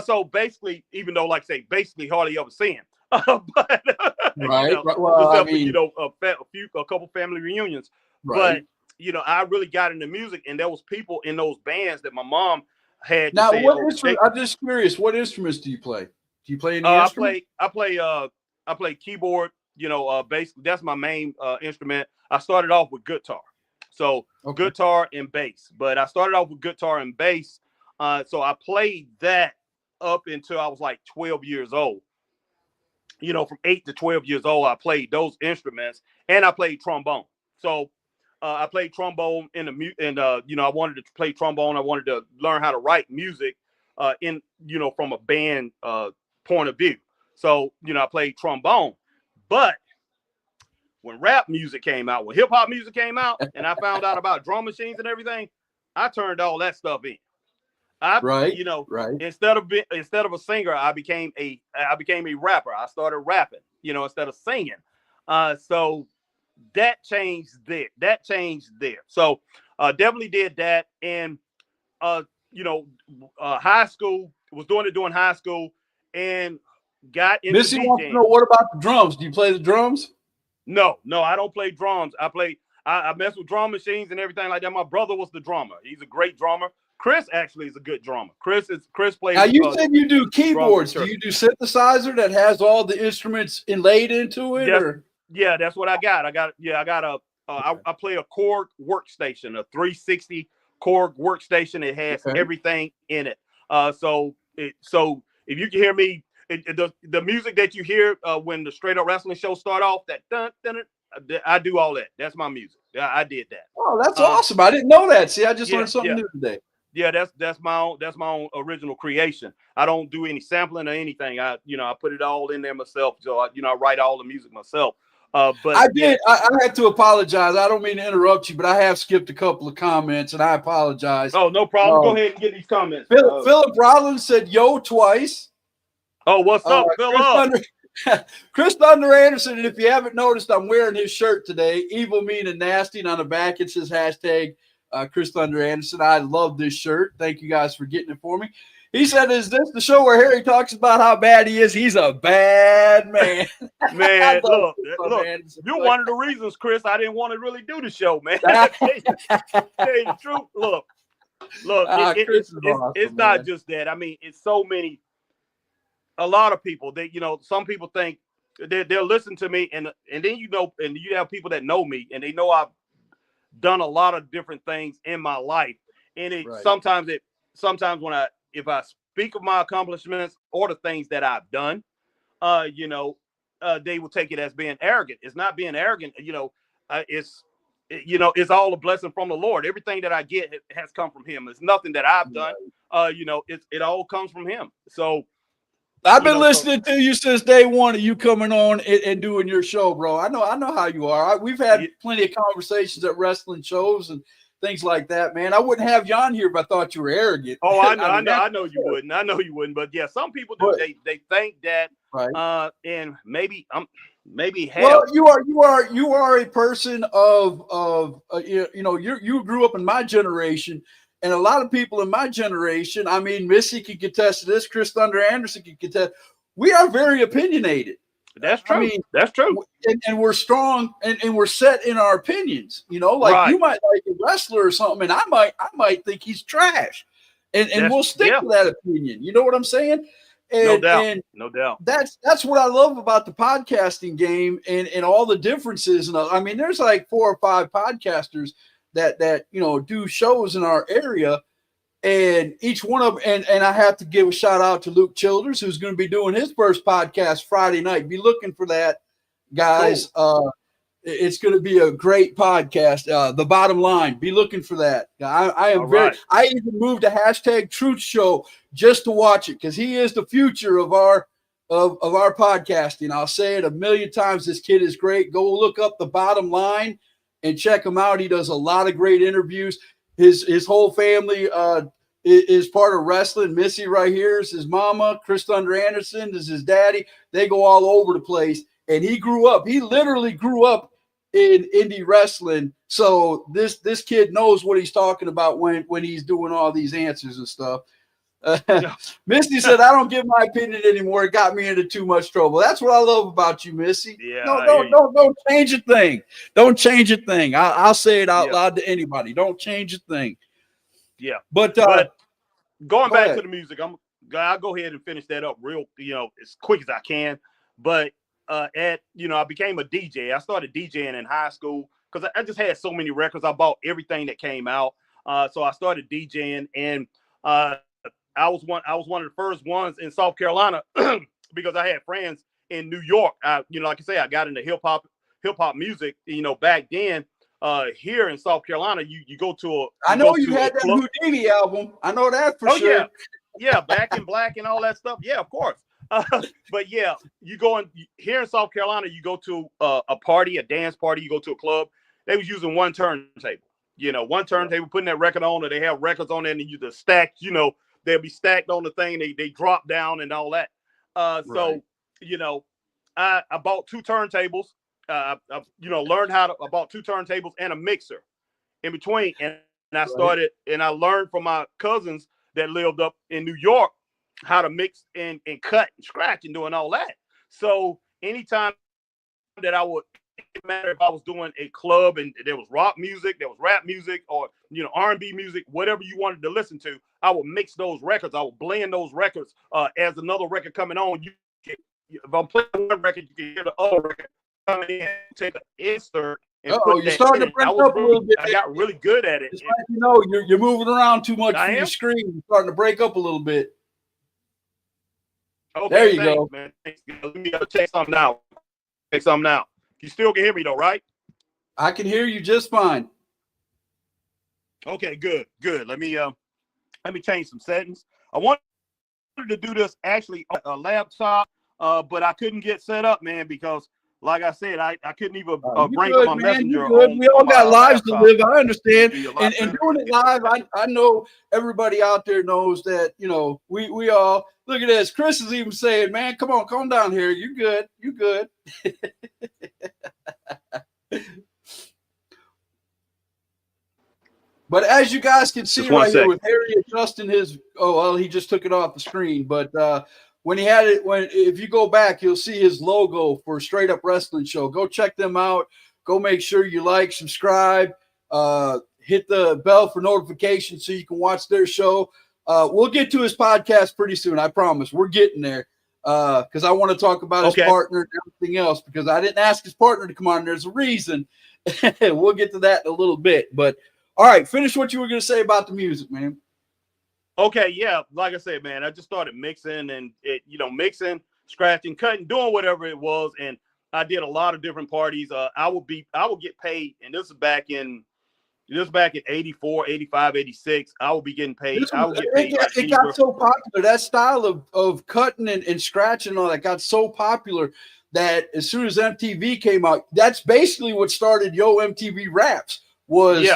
So basically, even though, like I say, basically hardly ever see him. But right. You know, well, I mean, you know, a couple family reunions. Right. But you know, I really got into music, and there was people in those bands that my mom had. Now, I'm just curious. What instruments do you play? Do you play any instrument? I play keyboard. You know, basically that's my main instrument. I started off with guitar, so guitar and bass. But I started off with guitar and bass. So I played that up until I was like 12 years old. You know, from 8 to 12 years old, I played those instruments, and I played trombone. So I played trombone you know, I wanted to play trombone. I wanted to learn how to write music in, you know, from a band point of view. So, you know, I played trombone. But when rap music came out, when hip hop music came out, and I found out about drum machines and everything, I turned all that stuff in. You know, instead of a singer, I became a rapper. I started rapping, you know, instead of singing. So that changed there. So definitely did that. And you know, high school, was doing it during high school, and got into Missy wants to know, what about the drums? Do you play the drums? No, I don't play drums. I mess with drum machines and everything like that. My brother was the drummer. He's a great drummer. Chris actually is a good drummer. Chris plays. Now you said you do keyboards. Do you do synthesizer that has all the instruments inlaid into it? Yeah, that's what I got. I got I play a Korg workstation, a 360 Korg workstation. It has everything in it. So if you can hear me, the music that you hear when the Straight Up Wrestling show start off, that dun, dun, dun, I do all that. That's my music. I did that. Oh, that's awesome. I didn't know that. See, I just learned something new today. Yeah, that's my own original creation. I don't do any sampling or anything. I put it all in there myself. So I write all the music myself. But I had to apologize. I don't mean to interrupt you, but I have skipped a couple of comments, and I apologize. Oh, no problem. Go ahead and get these comments. Philip Rollins said "yo" twice. Oh, what's up, Philip? Chris Thunder Anderson, and if you haven't noticed, I'm wearing his shirt today. Evil, mean, and nasty. And on the back, it says hashtag Chris Thunder Anderson. I love this shirt. Thank you guys for getting it for me. He said, "Is this the show where Harry talks about how bad he is? He's a bad man." Man, look, you're one of the reasons, Chris, I didn't want to really do the show, man. Tell you the truth. Look, it's awesome, not just that. I mean, it's so many. A lot of people, some people think they'll listen to me, and then and you have people that know me, and they know I've done a lot of different things in my life, and sometimes if I speak of my accomplishments or the things that I've done, they will take it as being arrogant. It's not being arrogant. It's all a blessing from the Lord. Everything that I get has come from Him. It's nothing that I've done. It all comes from Him. So I've been listening to you since day one of you coming on and doing your show, bro. I know how you are. We've had plenty of conversations at wrestling shows and things like that, man. I wouldn't have you on here if I thought you were arrogant. Oh, I know you wouldn't. I know you wouldn't. But yeah, some people do. They think that, and maybe hell. Well, you are a person of you grew up in my generation. And a lot of people in my generation, I mean, Missy can contest to this, Chris Thunder Anderson can contest. We are very opinionated. That's true. I mean, that's true. and we're strong and we're set in our opinions. You know, like you might like a wrestler or something, and I might think he's trash, and we'll stick to that opinion. You know what I'm saying? And, no doubt. And no doubt. That's what I love about the podcasting game and all the differences. And I mean, there's like 4 or 5 podcasters that do shows in our area. And each one of them, and I have to give a shout out to Luke Childers, who's going to be doing his first podcast Friday night. Be looking for that, guys. Cool. It's going to be a great podcast. The Bottom Line. Be looking for that. I am I even moved to #TruthShow just to watch it because he is the future of our podcasting. I'll say it a million times. This kid is great. Go look up The Bottom Line and check him out. He does a lot of great interviews. His whole family is part of wrestling. Missy right here is his mama. Chris Thunder Anderson is his daddy. They go all over the place. And he literally grew up in indie wrestling. So this kid knows what he's talking about when he's doing all these answers and stuff. Missy said, I don't give my opinion anymore. It got me into too much trouble. That's what I love about you, Missy. Yeah, don't change a thing. Don't change a thing. I'll say it out loud to anybody. Don't change a thing. Yeah. But going back to the music, I'll go ahead and finish that up real, as quick as I can. But I became a DJ. I started DJing in high school because I just had so many records. I bought everything that came out. So I started DJing, and I was one of the first ones in South Carolina because I had friends in New York. Like I say, I got into hip hop music. Back then, here in South Carolina, you go to a. I know you had that Houdini album. I know that for sure. Yeah, Back in Black and all that stuff. Yeah, of course. But yeah, you go in here in South Carolina, you go to a party, a dance party. You go to a club. They was using one turntable. One turntable, putting that record on, or they have records on there, and you just stack. They'll be stacked on the thing. They drop down and all that. So, I bought 2 turntables. I learned I bought 2 turntables and a mixer in between. And I started, and I learned from my cousins that lived up in New York how to mix and cut and scratch and doing all that. So anytime that I would, it didn't matter if I was doing a club and there was rock music, there was rap music, or R&B music, whatever you wanted to listen to, I would mix those records. I would blend those records as another record coming on. If I'm playing one record, you can hear the other record coming in, take an insert. You're starting to break up a little bit. I got really good at it. It's like, you're moving around too much from your screen. You're starting to break up a little bit. Okay, there you go, man. Let me check something out. You still can hear me though, right? I can hear you just fine. Okay, good. Let me change some settings. I wanted to do this actually on a laptop, but I couldn't get set up, man, because like I said, I couldn't even bring up my messenger. We all got lives to live. I understand. And doing it live, I know everybody out there knows that, we all look at this. Chris is even saying, man, come on, calm down here. You good. You good. But as you guys can see right here with Harry adjusting he just took it off the screen. But when he had it, if you go back, you'll see his logo for Straight Up Wrestling Show. Go check them out. Go make sure you like, subscribe, hit the bell for notifications so you can watch their show. We'll get to his podcast pretty soon. I promise. We're getting there because I want to talk about his partner and everything else because I didn't ask his partner to come on. There's a reason. We'll get to that in a little bit. But all right, finish what you were going to say about the music, man. Okay, yeah. Like I said, man, I just started mixing and mixing, scratching, cutting, doing whatever it was, and I did a lot of different parties. I would get paid, and this is back in 84, 85, 86. I would be getting paid. It got so popular. That style of cutting and scratching and all that got so popular that as soon as MTV came out, that's basically what started Yo MTV Raps was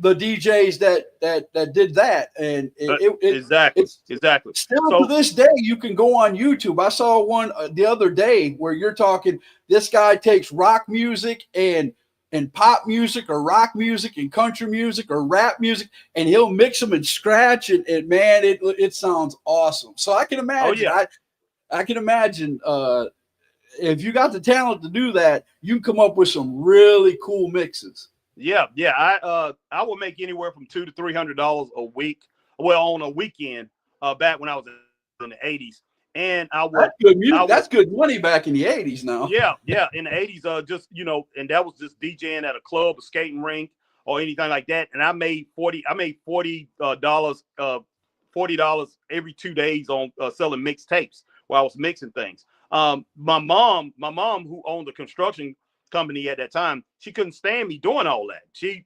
the DJs that did that. And exactly. Still to this day, you can go on YouTube. I saw one the other day where you're talking, this guy takes rock music and pop music or rock music and country music or rap music, and he'll mix them and scratch it. And man, it sounds awesome. So I can imagine. I can imagine if you got the talent to do that, you can come up with some really cool mixes. Yeah. I would make anywhere from $200 to $300 a week. Well, on a weekend, back when I was in the '80s, and That's good music. That's good money back in the '80s. Now, yeah, in the '80s, just and that was just DJing at a club, a skating rink, or anything like that. And I made $40 every 2 days on selling mixtapes while I was mixing things. My mom, who owned a construction company at that time, she couldn't stand me doing all that. She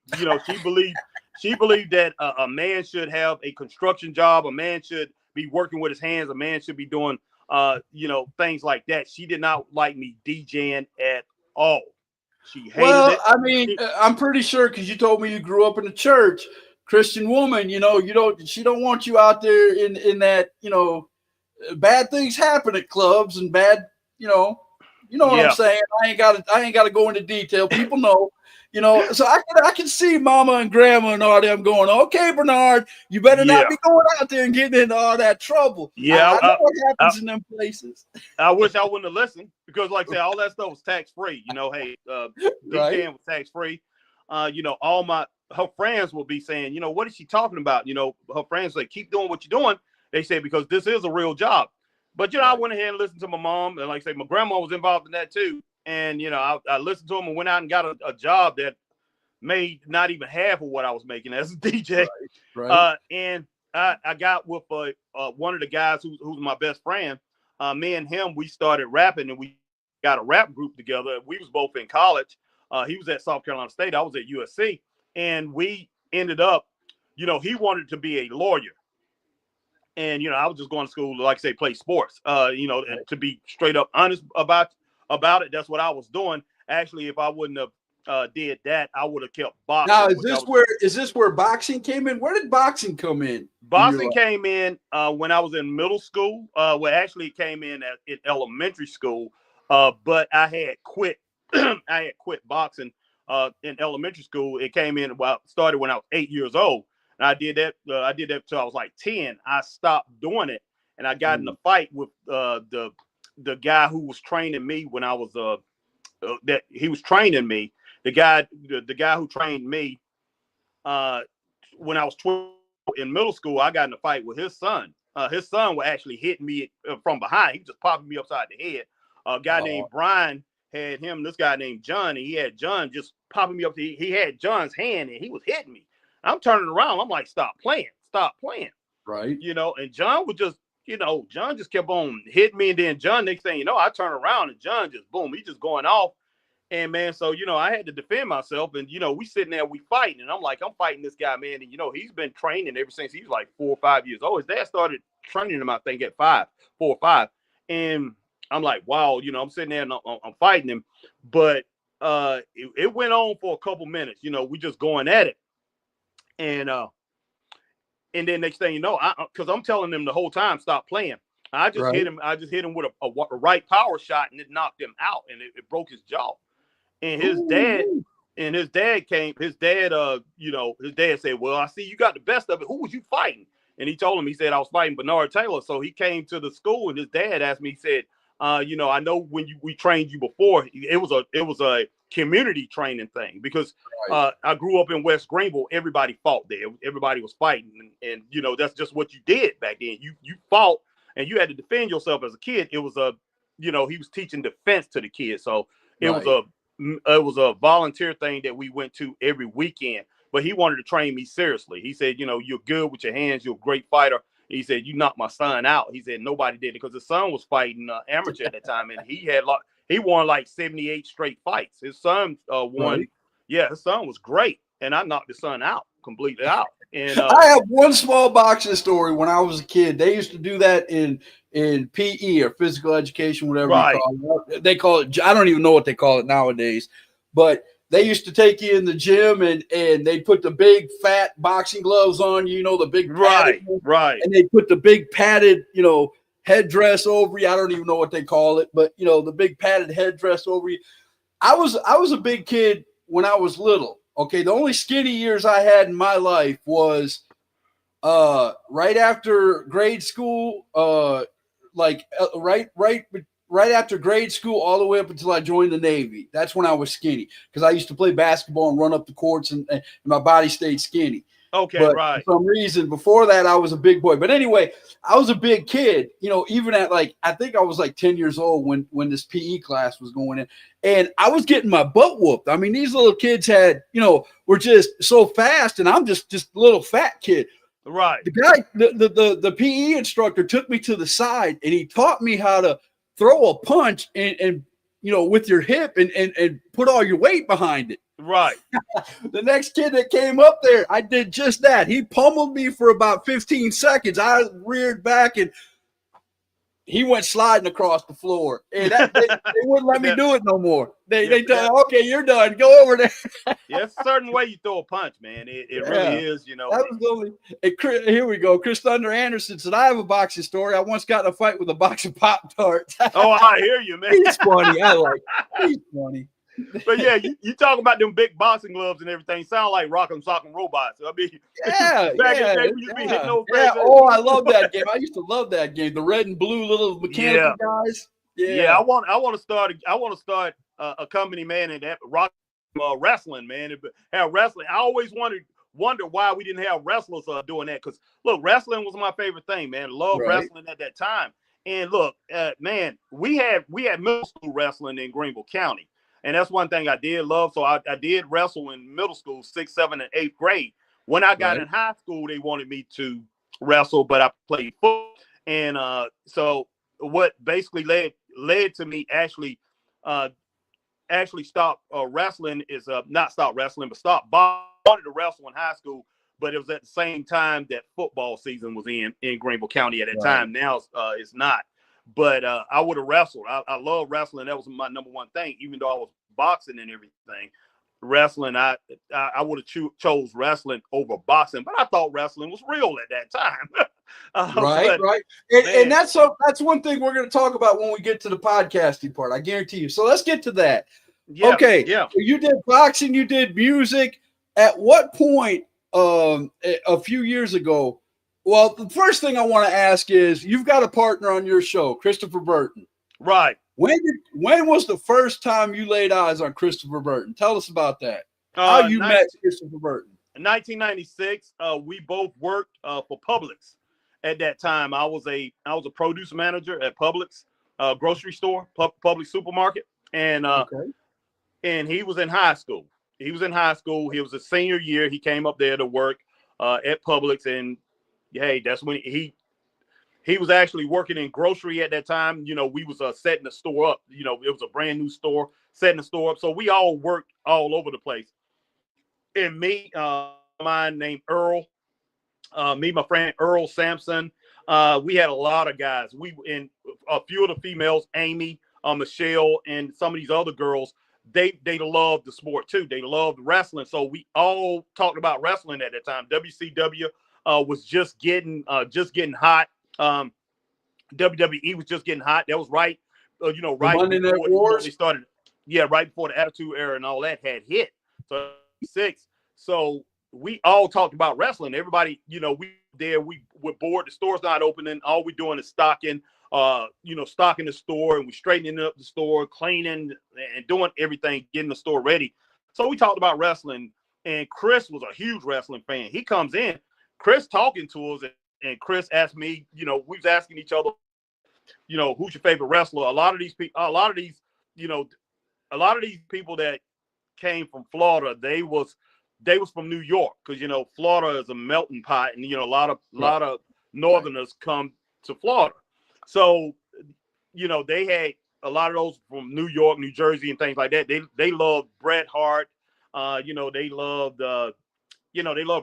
believed that a man should have a construction job, a man should be working with his hands, a man should be doing things like that. She did not like me DJing at all. She hated it. I mean, I'm pretty sure because you told me you grew up in the church, Christian woman. She don't want you out there in that. Bad things happen at clubs and bad. What I'm saying. I ain't got to go into detail. People know. So I can see Mama and Grandma and all them going, okay, Bernard, you better not be going out there and getting into all that trouble. Yeah, I know what happens in them places. I wish I wouldn't have listened because, like I said, all that stuff was tax free. Hey, DJing was tax free. All her friends will be saying, what is she talking about? Her friends say, keep doing what you're doing. They say because this is a real job. But I went ahead and listened to my mom, and like I say, my grandma was involved in that too. And, I listened to them and went out and got a job that made not even half of what I was making as a DJ. Right. And I got with one of the guys who's my best friend. Me and him, we started rapping, and we got a rap group together. We was both in college. He was at South Carolina State. I was at USC. And we ended up, he wanted to be a lawyer. And, I was just going to school to, like I say, play sports, and to be straight up honest about it. That's what I was doing. Actually, if I wouldn't have did that, I would have kept boxing. Now, is this where boxing came in? Where did boxing come in? Boxing came in when I was in middle school. Well, actually, it came in at elementary school. But I had quit. I had quit boxing in elementary school. It came in started when I was 8 years old. And I did that. I did that till I was like 10. I stopped doing it, and I got in a fight with the guy who was training me when I was that he was training me. The guy who trained me when I was 12 in middle school. I got in a fight with his son. His son would actually hit me from behind. He was just popping me upside the head. A guy named Brian had him. This guy named John, and he had John just popping me up. He had John's hand, and he was hitting me. I'm turning around. I'm like, stop playing. Right. And John was just, John just kept on hitting me. And then John, next thing you know, I turn around and John just, boom, he's just going off. And man, so, I had to defend myself. And, we sitting there, we fighting. And I'm like, I'm fighting this guy, man. And, he's been training ever since he was like 4 or 5 years old. His dad started training him, I think, at 4 or 5. And I'm like, wow, I'm sitting there and I'm fighting him. But it went on for a couple minutes. We just going at it. And then next thing you know, because I'm telling them the whole time, stop playing. I just hit him. I just hit him with a right power shot, and it knocked him out, and it broke his jaw. And his dad came. His dad said, "Well, I see you got the best of it. Who was you fighting?" And he told him. He said, "I was fighting Bernard Taylor." So he came to the school, and his dad asked me. He said, I know when we trained you before, it was a community training thing because I grew up in West Greenville. Everybody fought there. Everybody was fighting, and that's just what you did back then. You fought, and you had to defend yourself as a kid. It was he was teaching defense to the kids, so it was a volunteer thing that we went to every weekend. But he wanted to train me seriously. He said, you're good with your hands. You're a great fighter. He said, you knocked my son out. He said, nobody did it because his son was fighting amateur at that time. And he won like 78 straight fights. His son won. Right. Yeah, his son was great. And I knocked his son out, completely out. And I have one small boxing story when I was a kid. They used to do that in PE or physical education, whatever you call it. They call it, I don't even know what they call it nowadays. But they used to take you in the gym and they put the big fat boxing gloves on you, the big right. And they put the big padded, headdress over you. I don't even know what they call it, but the big padded headdress over you. I was a big kid when I was little. Okay, the only skinny years I had in my life was right after grade school, right right after grade school all the way up until I joined the Navy. That's when I was skinny because I used to play basketball and run up the courts, and my body stayed skinny. Okay, But right. for some reason, before that, I was a big boy. But anyway, I was a big kid, even at I think I was 10 years old when this PE class was going in. And I was getting my butt whooped. I mean, these little kids were just so fast, and I'm just a little fat kid. Right. The guy, the PE instructor took me to the side, and he taught me how to throw a punch and with your hip and put all your weight behind it. Right. The next kid that came up there, I did just that. He pummeled me for about 15 seconds. I reared back and he went sliding across the floor. And they wouldn't let me do it no more. They tell, okay, you're done. Go over there. Yeah, it's a certain way you throw a punch, man. It really is, That was the only. Here we go. Chris Thunder Anderson said, I have a boxing story. I once got in a fight with a box of Pop-Tarts. Oh, I hear you, man. He's funny. He's funny. But yeah, you talk about them big boxing gloves and everything. Sound like Rock'em Sock'em Robots. I mean, back in the day, we used to be hitting those things. Oh, I love that game. I used to love that game. The red and blue little mechanical guys. Yeah. I want to start a company, man, and that rock wrestling, man. Have wrestling. I always wonder why we didn't have wrestlers doing that. Because look, wrestling was my favorite thing, man. Love wrestling at that time. And look, man, we had middle school wrestling in Greenville County. And that's one thing I did love. So I did wrestle in middle school, 6th, 7th, and 8th grade. When I got in high school, they wanted me to wrestle, but I played football. And so what basically led to me actually stop wrestling is not stop wrestling, but stop boxing. I wanted to wrestle in high school, but it was at the same time that football season was in Greenville County at that time. Now it's not. But I would have wrestled. I love wrestling. That was my number one thing. Even though I was boxing and everything, wrestling, I would have chose wrestling over boxing. But I thought wrestling was real at that time. Right. And that's one thing we're going to talk about when we get to the podcasting part. I guarantee you. So let's get to that. Yeah, okay. Yeah. So you did boxing. You did music. At what point, a few years ago? Well, the first thing I want to ask is, you've got a partner on your show, Christopher Burton. Right. When was the first time you laid eyes on Christopher Burton? Tell us about that. How you met Christopher Burton. In 1996, we both worked for Publix. At that time, I was a produce manager at Publix, grocery store, public supermarket, and he was in high school. He was a senior year. He came up there to work at Publix, and hey, that's when he was actually working in grocery at that time. We was setting the store up. It was a brand new store, setting the store up. So we all worked all over the place. And me, mine named Earl, my friend Earl Sampson. We had a lot of guys. And a few of the females, Amy, Michelle, and some of these other girls, they loved the sport too. They loved wrestling. So we all talked about wrestling at that time. WCW was just getting hot. WWE was just getting hot. That was right, right Monday Night Wars. They started, right before the Attitude Era and all that had hit. So 6. So we all talked about wrestling. Everybody, we were bored. The store's not opening. All we're doing is stocking the store, and we straightening up the store, cleaning and doing everything, getting the store ready. So we talked about wrestling, and Chris was a huge wrestling fan. He comes in, Chris talking to us, and Chris asked me, we was asking each other, who's your favorite wrestler? A lot of these people that came from Florida, they was from New York, because Florida is a melting pot, and a lot of Northerners come to Florida. So they had a lot of those from New York, New Jersey, and things like that. They loved Bret Hart. They loved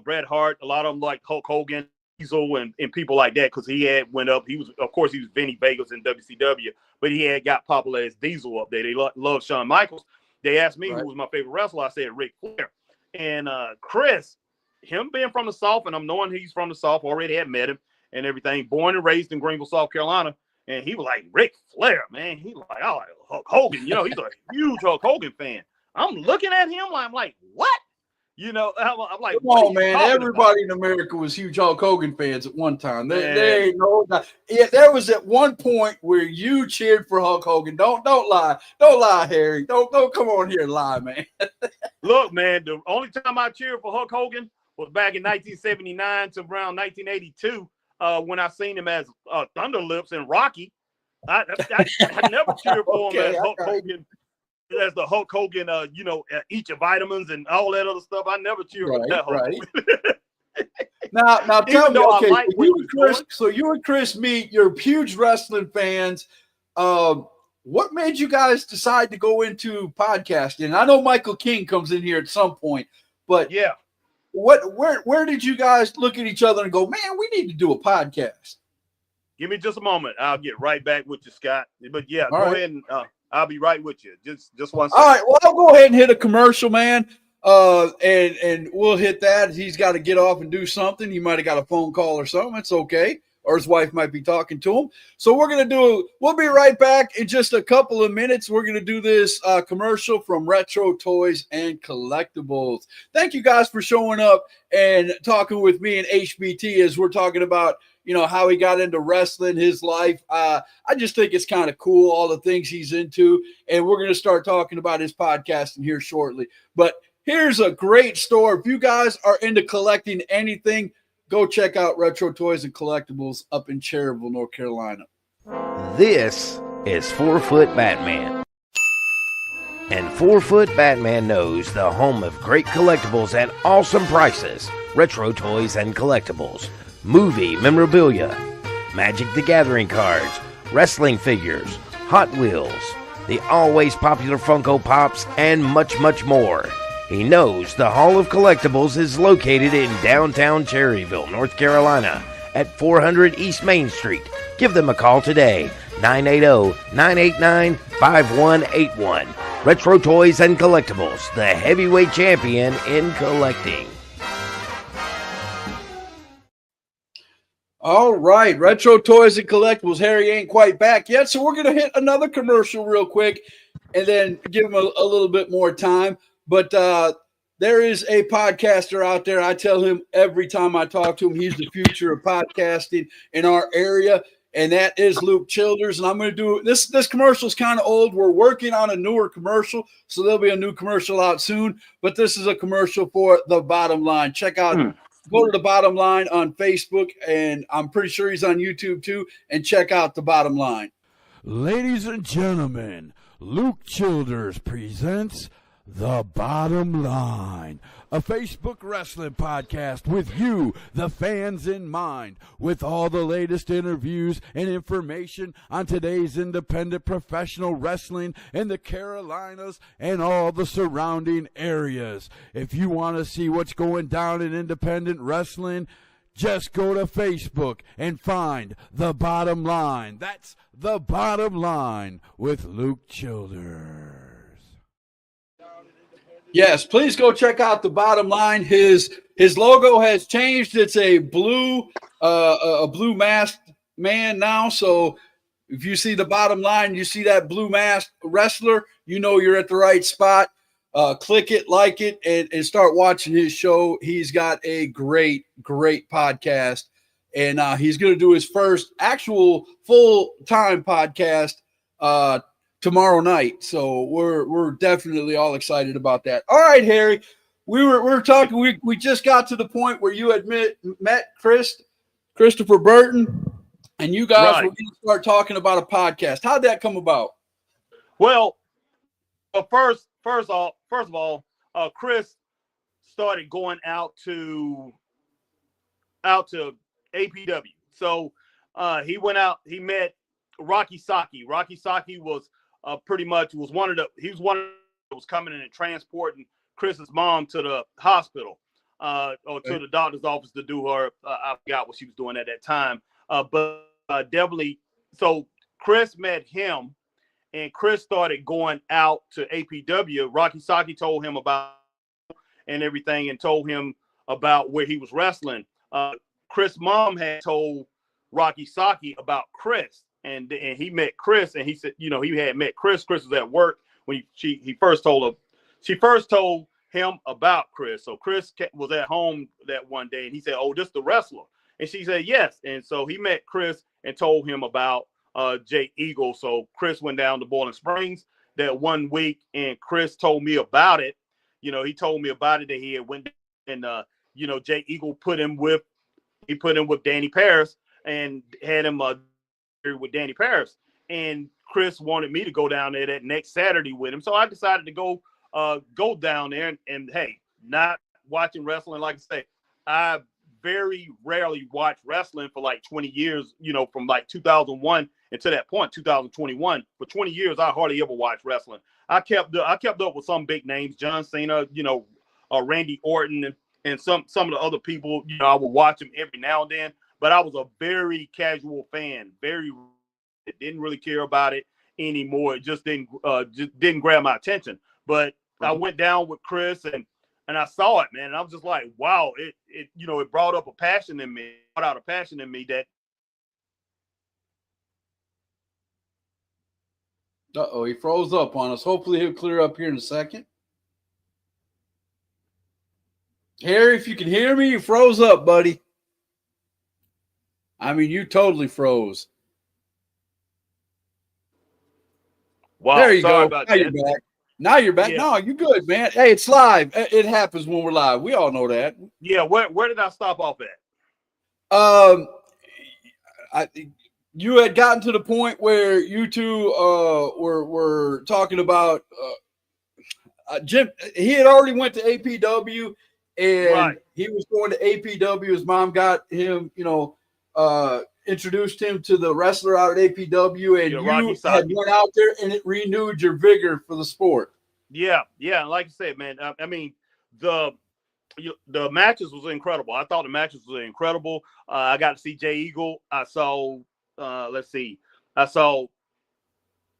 Bret Hart. A lot of them like Hulk Hogan, Diesel, and people like that, because he went up. He was Vinny Vegas in WCW, but he had got popular as Diesel up there. They loved Shawn Michaels. They asked me who was my favorite wrestler. I said Ric Flair. And Chris, him being from the South, and I'm knowing he's from the South, already had met him and everything, born and raised in Greenville, South Carolina. And he was like, Ric Flair, man. He was like, I like Hulk Hogan. He's a huge Hulk Hogan fan. I'm looking at him, I'm like, what? I'm like, Come what are on, you man. talking Everybody in America was huge Hulk Hogan fans at one time. Man. There ain't no doubt. Yeah, there was at one point where you cheered for Hulk Hogan. Don't lie. Don't lie, Harry. Don't come on here and lie, man. Look, man, the only time I cheered for Hulk Hogan was back in 1979 to around 1982 when I seen him as Thunder Lips and Rocky. I never cheered for him as Hulk Hogan. As the Hulk Hogan, eat your vitamins and all that other stuff. I never cheered for that Hulk Hogan. Now tell me, okay, like so you and Chris meet. You're huge wrestling fans. What made you guys decide to go into podcasting? I know Michael King comes in here at some point, but yeah, where did you guys look at each other and go, man, we need to do a podcast? Give me just a moment. I'll get right back with you, Scott. But yeah, go ahead and I'll be right with you. Just one second. All right. Well, I'll go ahead and hit a commercial, man. And we'll hit that. He's got to get off and do something. He might have got a phone call or something. It's okay. Or his wife might be talking to him. So we'll be right back in just a couple of minutes. We're going to do this commercial from Retro Toys and Collectibles. Thank you guys for showing up and talking with me and HBT as we're talking about, how he got into wrestling, his life. I just think it's kind of cool, all the things he's into. And we're going to start talking about his podcasting here shortly. But here's a great store. If you guys are into collecting anything, go check out Retro Toys and Collectibles up in Cherryville, North Carolina. This is 4-Foot Batman. And 4-Foot Batman knows the home of great collectibles at awesome prices. Retro Toys and Collectibles. Movie memorabilia. Magic the Gathering cards. Wrestling figures. Hot Wheels. The always popular Funko Pops. And much, much more. He knows the Hall of Collectibles is located in downtown Cherryville, North Carolina at 400 East Main Street. Give them a call today, 980-989-5181. Retro Toys and Collectibles, the heavyweight champion in collecting. All right, Retro Toys and Collectibles. Harry ain't quite back yet, so we're going to hit another commercial real quick and then give him a little bit more time. But there is a podcaster out there. I tell him every time I talk to him, he's the future of podcasting in our area, and that is Luke Childers. And I'm going to do this. This commercial is kind of old. We're working on a newer commercial, so there'll be a new commercial out soon. But this is a commercial for The Bottom Line. Check out, go to The Bottom Line on Facebook, and I'm pretty sure he's on YouTube too. And check out The Bottom Line. Ladies and gentlemen, Luke Childers presents The Bottom Line, a Facebook wrestling podcast with you, the fans, in mind, with all the latest interviews and information on today's independent professional wrestling in the Carolinas and all the surrounding areas. If you want to see what's going down in independent wrestling, just go to Facebook and find The Bottom Line. That's The Bottom Line with Luke Childers. Yes, please go check out The Bottom Line. His logo has changed. It's a blue masked man now. So if you see The Bottom Line, you see that blue masked wrestler, you know you're at the right spot. Click it, like it, and start watching his show. He's got a great podcast, and he's going to do his first actual full-time podcast tomorrow night. So we're definitely all excited about that. All right, Harry, we were talking. We just got to the point where you had met Christopher Burton, and you guys were going to start talking about a podcast. How'd that come about? Well, first of all, Chris started going out to APW. So he went out. He met Rocky Saki. Rocky Saki was pretty much one of that was coming in and transporting Chris's mom to the hospital or to the doctor's office to do her. I forgot what she was doing at that time. But definitely, so Chris met him, and Chris started going out to APW. Rocky Saki told him about and everything, and told him about where he was wrestling. Chris' mom had told Rocky Saki about Chris. And he met Chris, and he said, he had met Chris. Chris was at work when he first told her. She first told him about Chris. So Chris was at home that one day, and he said, "Oh, this the wrestler," and she said, "Yes." And so he met Chris and told him about Jay Eagle. So Chris went down to Boiling Springs that one week, and Chris told me about it. He told me about it that he had went and Jay Eagle put him with Danny Paris and had him with Danny Paris. And Chris wanted me to go down there that next Saturday with him, so I decided to go down there. And hey, not watching wrestling, like I say, I very rarely watched wrestling for like 20 years. From like 2001 until that point, 2021. For 20 years, I hardly ever watched wrestling. I kept up with some big names, John Cena, Randy Orton, and some of the other people. I would watch them every now and then, but I was a very casual fan. Didn't really care about it anymore. It just didn't grab my attention. But I went down with Chris and I saw it, man. And I was just like, wow, it brought up a passion in me, that. Uh-oh, he froze up on us. Hopefully he'll clear up here in a second. Harry, if you can hear me, you froze up, buddy. I mean, you totally froze. Wow, there you sorry go. About now that. you're back. Now you're back. Yeah. No, you're good, man. Hey, it's live. It happens when we're live. We all know that. Yeah, where did I stop off at? You had gotten to the point where you two were talking about Jim. He had already went to APW, and he was going to APW. His mom got him, introduced him to the wrestler out at APW, and you had went out there, and it renewed your vigor for the sport. Yeah. Like I said, man, I mean, the matches was incredible. I thought the matches were incredible. I got to see Jay Eagle. I saw, I saw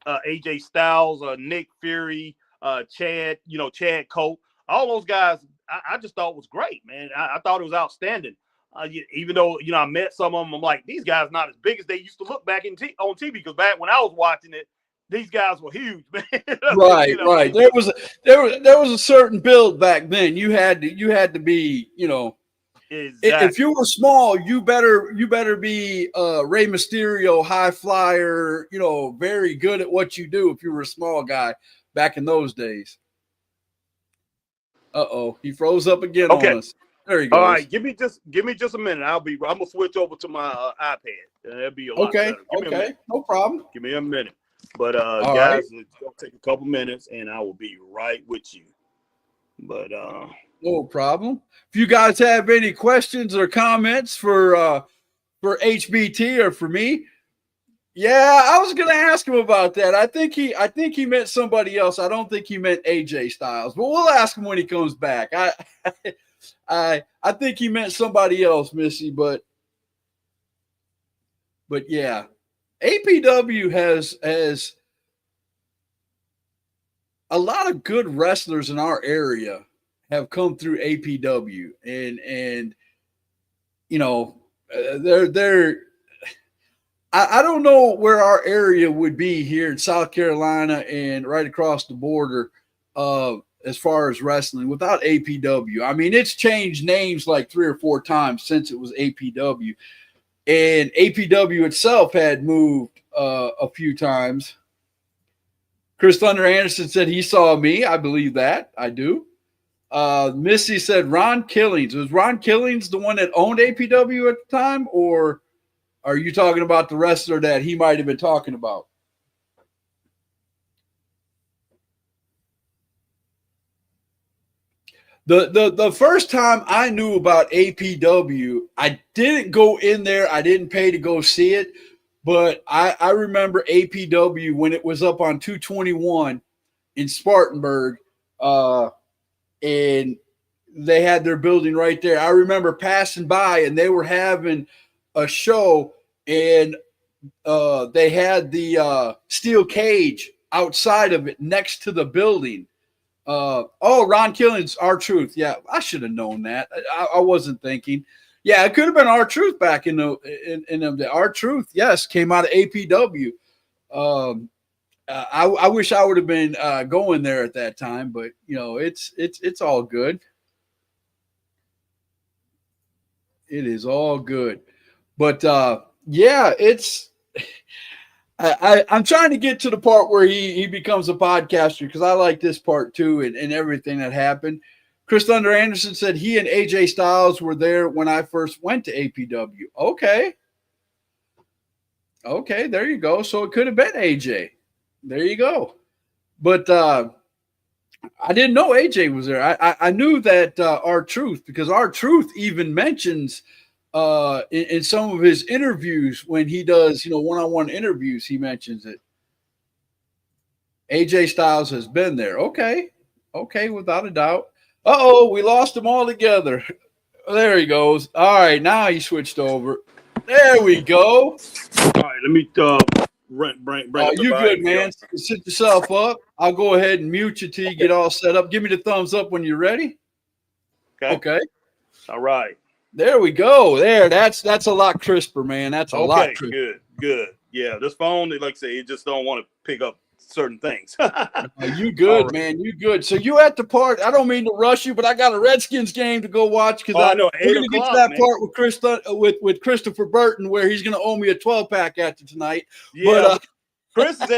AJ Styles, Nick Fury, Chad Cope. All those guys, I just thought was great, man. I thought it was outstanding. Even though, I met some of them, I'm like, these guys not as big as they used to look back on TV, because back when I was watching it, these guys were huge, man. Right. There was a certain build back then. You had to be, exactly. If you were small, you better be Rey Mysterio, high flyer, very good at what you do if you were a small guy back in those days. Uh-oh, he froze up again on us. There he goes. All right, give me just a minute. I'm gonna switch over to my iPad. That'll be a lot better. Okay, no problem. Give me a minute. But guys, it's gonna take a couple minutes, and I will be right with you. But no problem. If you guys have any questions or comments for HBT or for me, yeah, I was gonna ask him about that. I think he meant somebody else. I don't think he meant AJ Styles, but we'll ask him when he comes back. I think he meant somebody else, Missy, but yeah, APW has a lot of good wrestlers in our area have come through APW, and they're I don't know where our area would be here in South Carolina and right across the border as far as wrestling without APW. I mean, it's changed names like 3 or 4 times since it was APW. And APW itself had moved a few times. Chris Thunder Anderson said he saw me. I believe that. I do. Missy said Ron Killings. Was Ron Killings the one that owned APW at the time, or are you talking about the wrestler that he might have been talking about? The first time I knew about APW, I didn't go in there. I didn't pay to go see it, but I remember APW when it was up on 221 in Spartanburg, and they had their building right there. I remember passing by, and they were having a show, and they had the steel cage outside of it next to the building. Ron Killings, R-Truth. Yeah, I should have known that. I wasn't thinking. Yeah, it could have been R-Truth back in them. R-Truth, yes, came out of APW. I wish I would have been going there at that time, but it's all good. It is all good. But yeah, it's I'm trying to get to the part where he becomes a podcaster because I like this part too and everything that happened. Chris Thunder Anderson said he and AJ Styles were there when I first went to APW. Okay, there you go. So it could have been AJ. There you go. But I didn't know AJ was there. I knew that R-Truth, because R-Truth even mentions in some of his interviews when he does, one-on-one interviews, he mentions it. AJ Styles has been there. Okay, without a doubt. Uh-oh, we lost them all together. There he goes. All right, now he switched over. There we go. All right, let me bring up the you good, volume. man. Sit yourself up. I'll go ahead and mute you till you get all set up. Give me the thumbs up when you're ready. Okay. All right. There we go. There, that's a lot crisper, man. That's a lot crisper. Good. Yeah, this phone, like I say, it just don't want to pick up certain things. You good, man. You good. So you at the part. I don't mean to rush you, but I got a Redskins game to go watch because I know. We're gonna get to that part with Christopher Burton where he's gonna owe me a 12-pack after tonight. Yeah, but, Chris is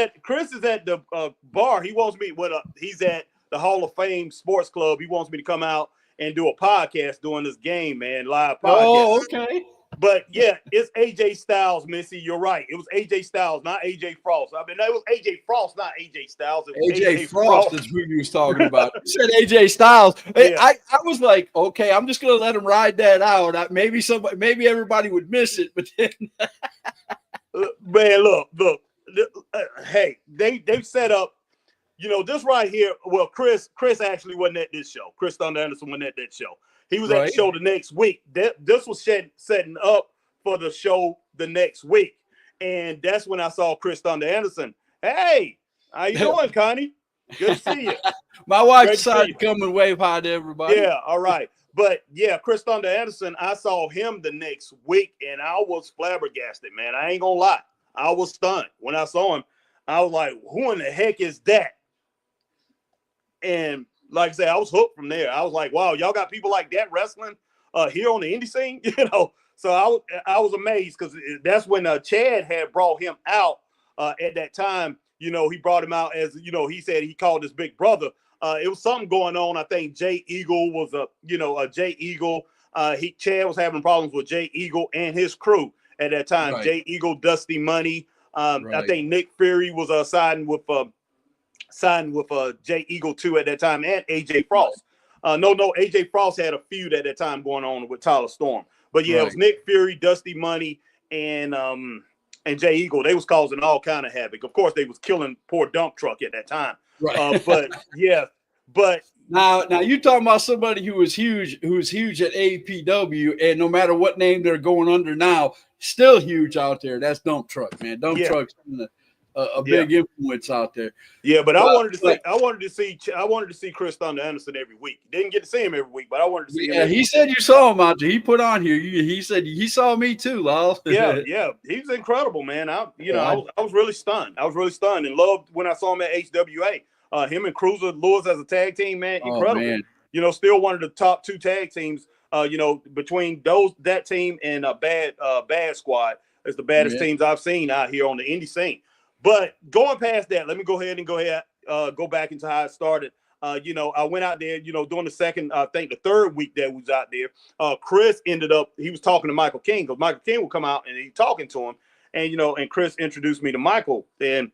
at the bar. He wants me. He's at the Hall of Fame Sports Club. He wants me to come out and do a podcast during this game, man. Live podcast. Oh, okay. But yeah, it's AJ Styles, Missy. You're right. It was AJ Styles, not AJ Frost. I mean, it was AJ Frost, not AJ Styles. It was AJ Frost is who you was talking about. You said AJ Styles. Yeah. I was like, okay, I'm just gonna let him ride that out. Maybe everybody would miss it, but then man, look. Hey, they've set up. This right here. Well, Chris actually wasn't at this show. Chris Thunder Anderson wasn't at that show. He was at the show the next week. This was setting up for the show the next week. And that's when I saw Chris Thunder Anderson. Hey, how you doing, Connie? Good to see you. My wife decided to come and wave hi to everybody. Yeah, all right. But, yeah, Chris Thunder Anderson, I saw him the next week, and I was flabbergasted, man. I ain't going to lie. I was stunned. When I saw him, I was like, who in the heck is that? And like I said, I was hooked from there. I was like, wow, y'all got people like that wrestling here on the indie scene, So I was amazed because that's when Chad had brought him out at that time. He brought him out as, he said he called his big brother. It was something going on. I think Jay Eagle was Jay Eagle. Chad was having problems with Jay Eagle and his crew at that time. Right. Jay Eagle, Dusty Money. I think Nick Fury was siding with Jay Eagle too at that time, and AJ Frost. No, AJ Frost had a feud at that time going on with Tyler Storm. But yeah, it was Nick Fury, Dusty Money, and Jay Eagle. They was causing all kind of havoc. Of course, they was killing poor Dump Truck at that time. Right. But now you talking about somebody who was huge at APW, and no matter what name they're going under now, still huge out there. That's Dump Truck, man. Dump Truck's a big influence out there. Yeah, but I wanted to see Chris Thunder Anderson every week. Didn't get to see him every week, but I wanted to see him. Yeah, he said you saw him out there. He put on here. He said he saw me too, Lyle. yeah, he's incredible, man. I was really stunned. I was really stunned and loved when I saw him at HWA. Him and Cruiser Lewis as a tag team, man, incredible. Oh, man. Still one of the top two tag teams. Between that team and Bad Squad is the baddest teams I've seen out here on the indie scene. But going past that, let me go back into how it started. I went out there, during the third week that was out there. Chris he was talking to Michael King because Michael King would come out and he talking to him. And Chris introduced me to Michael. And,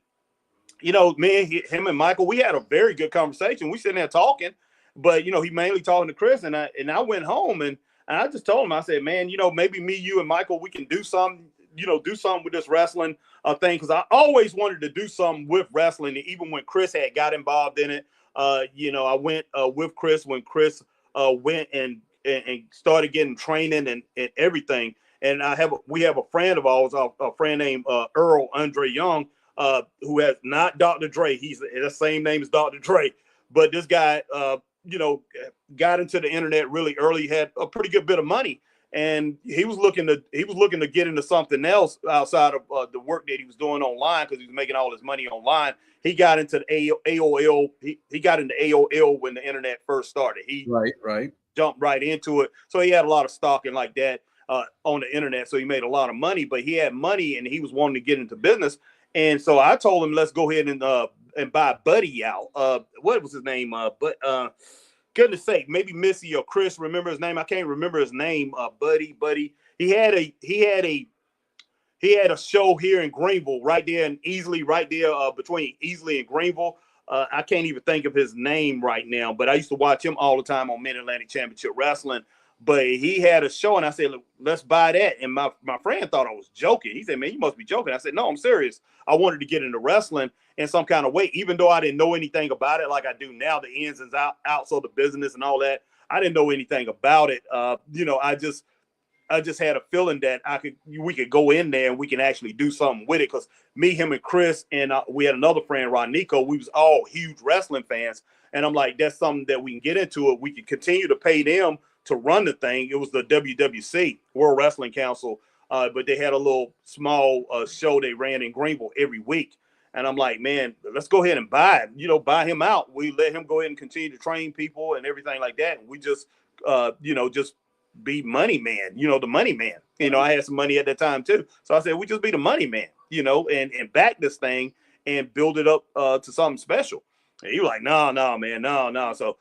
him and Michael, we had a very good conversation. We sitting there talking, but, he mainly talking to Chris. And I went home and I just told him, I said, man, maybe me, you, and Michael, we can do something. Do something with this wrestling thing, because I always wanted to do something with wrestling. And even when Chris had got involved in it, I went with Chris when Chris went and started getting training and everything. And we have a friend of ours, a friend named Earl Andre Young, who has not Dr. Dre. He's the same name as Dr. Dre, but this guy, got into the internet really early, had a pretty good bit of money. and he was looking to get into something else outside of the work that he was doing online, because he was making all his money online. He got into the AOL. He got into AOL when the internet first started. He right. jumped right into it. So he had a lot of stock and like that on the internet. So he made a lot of money, but he had money and he was wanting to get into business. And so I told him, let's go ahead and buy Buddy out. What was his name? Goodness sake, maybe Missy or Chris remember his name. I can't remember his name. Buddy. He had a show here in Greenville, right there in Easley, right there between Easley and Greenville. I can't even think of his name right now, but I used to watch him all the time on Mid-Atlantic Championship Wrestling. But he had a show, and I said, look, let's buy that. And my friend thought I was joking. He said, man, you must be joking. I said, no, I'm serious. I wanted to get into wrestling in some kind of way, even though I didn't know anything about it like I do now, the ins and outs of the business and all that. I didn't know anything about it. I just had a feeling that we could go in there and we can actually do something with it. Because me, him, and Chris, and we had another friend, Ronico, we was all huge wrestling fans. And I'm like, that's something that we can get into it. We can continue to pay them to run the thing. It was the WWC, World Wrestling Council, but they had a little small show they ran in Greenville every week. And I'm like, man, let's go ahead and buy him out. We let him go ahead and continue to train people and everything like that. And we just, just be money man, the money man. I had some money at that time too. So I said, we just be the money man, and back this thing and build it up to something special. And he was like, no, man, no. So,